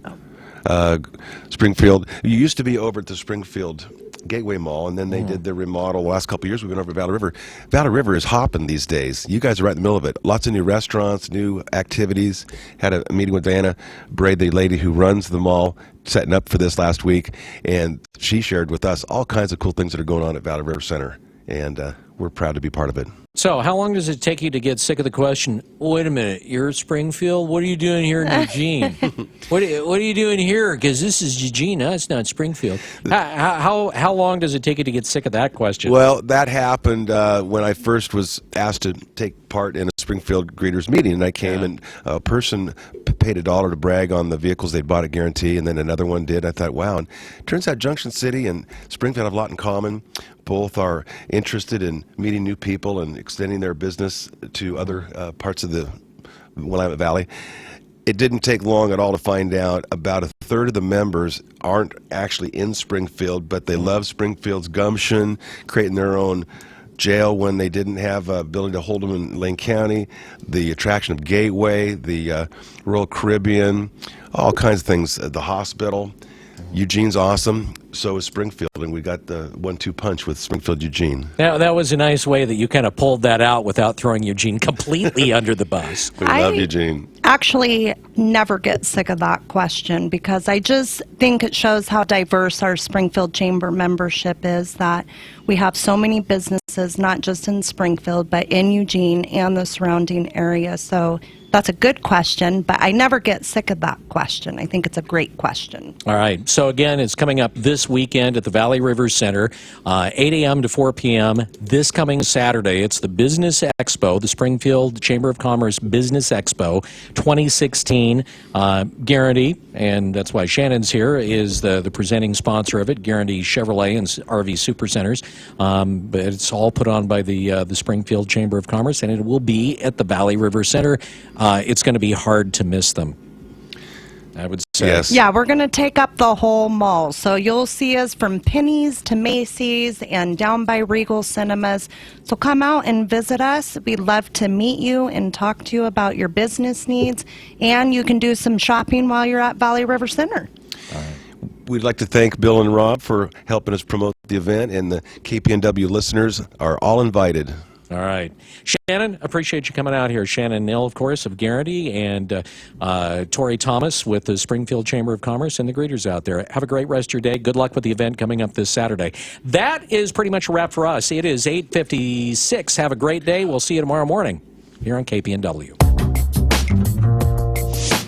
Springfield. You used to be over at the Springfield Gateway Mall, and then they did their remodel. The last couple of years, we've been over Valley River. Valley River is hopping these days. You guys are right in the middle of it. Lots of new restaurants, new activities. Had a meeting with Diana Bray, the lady who runs the mall, setting up for this last week, and she shared with us all kinds of cool things that are going on at Valley River Center, and we're proud to be part of it. So how long does it take you to get sick of the question, wait a minute, you're Springfield? What are you doing here in Eugene? What are you doing here? Because this is Eugene, it's not Springfield. How long does it take you to get sick of that question? Well, that happened when I first was asked to take part in a Springfield greeters meeting, and I came, and a person paid $1 to brag on the vehicles they'd bought at Guarantee, and then another one did. I thought, wow. And it turns out Junction City and Springfield have a lot in common. Both are interested in meeting new people and extending their business to other parts of the Willamette Valley. It didn't take long at all to find out about a third of the members aren't actually in Springfield, but they love Springfield's gumption, creating their own jail when they didn't have ability to hold them in Lane County, the attraction of Gateway, the Royal Caribbean, all kinds of things, the hospital. Eugene's awesome, so is Springfield, and we got the 1-2 punch with Springfield Eugene. Now, that was a nice way that you kind of pulled that out without throwing Eugene completely under the bus. We love Eugene. Actually never get sick of that question, because I just think it shows how diverse our Springfield Chamber membership is, that we have so many businesses, not just in Springfield, but in Eugene and the surrounding area. So that's a good question, but I never get sick of that question. I think it's a great question. All right. So, again, it's coming up this weekend at the Valley River Center, 8 a.m. to 4 p.m. This coming Saturday, it's the Business Expo, the Springfield Chamber of Commerce Business Expo 2016. Guarantee, and that's why Shannon's here, is the presenting sponsor of it, Guarantee Chevrolet and RV Supercenters. But it's all put on by the Springfield Chamber of Commerce, and it will be at the Valley River Center. It's going to be hard to miss them, I would say. Yes. Yeah, we're going to take up the whole mall. So you'll see us from Penny's to Macy's and down by Regal Cinemas. So come out and visit us. We'd love to meet you and talk to you about your business needs. And you can do some shopping while you're at Valley River Center. All right. We'd like to thank Bill and Rob for helping us promote the event, and the KPNW listeners are all invited. All right. Shannon, appreciate you coming out here. Shannon Nill, of course, of Guarantee, and Tori Thomas with the Springfield Chamber of Commerce and the greeters out there. Have a great rest of your day. Good luck with the event coming up this Saturday. That is pretty much a wrap for us. It is 8:56. Have a great day. We'll see you tomorrow morning here on KPNW.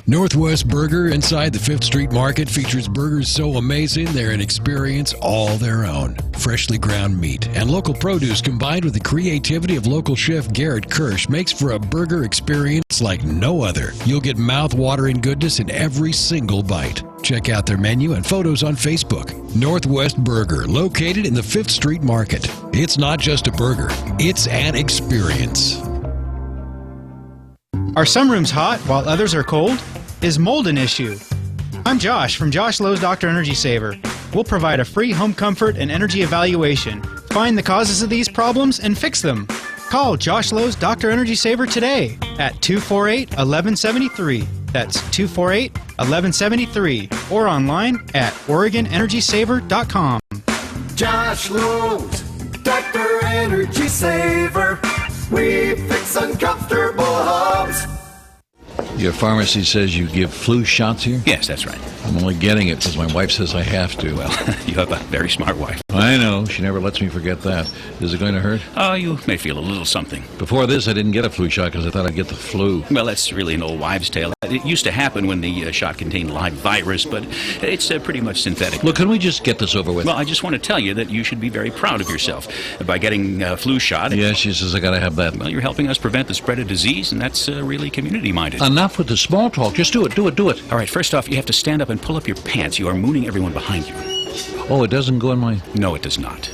Northwest Burger inside the 5th Street Market features burgers so amazing they're an experience all their own. Freshly ground meat and local produce combined with the creativity of local chef Garrett Kirsch makes for a burger experience like no other. You'll get mouth-watering goodness in every single bite. Check out their menu and photos on Facebook. Northwest Burger, located in the 5th Street Market. It's not just a burger, it's an experience. Are some rooms hot while others are cold? Is mold an issue? I'm Josh from Josh Lowe's Dr. Energy Saver. We'll provide a free home comfort and energy evaluation. Find the causes of these problems and fix them. Call Josh Lowe's Dr. Energy Saver today at 248-1173. That's 248-1173. Or online at OregonEnergySaver.com. Josh Lowe's Dr. Energy Saver. We fix uncomfortable homes. Your pharmacy says you give flu shots here? Yes, that's right. I'm only getting it because my wife says I have to. Well, you have a very smart wife. I know. She never lets me forget that. Is it going to hurt? Oh, you may feel a little something. Before this, I didn't get a flu shot because I thought I'd get the flu. Well, that's really an old wives' tale. It used to happen when the shot contained live virus, but it's pretty much synthetic. Look, can we just get this over with? Well, I just want to tell you that you should be very proud of yourself by getting a flu shot. Yeah, she says I got to have that. Well, you're helping us prevent the spread of disease, and that's really community-minded. Enough with the small talk. Just do it. All right, first off, you have to stand up and pull up your pants. You are mooning everyone behind you. Oh, it doesn't go in my... No, it does not.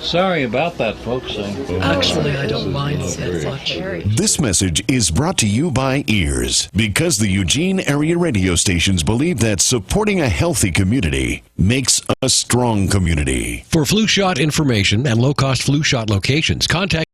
Sorry about that, folks. Actually, I don't mind. This message is brought to you by Ears, because the Eugene area radio stations believe that supporting a healthy community makes a strong community. For flu shot information and low-cost flu shot locations, contact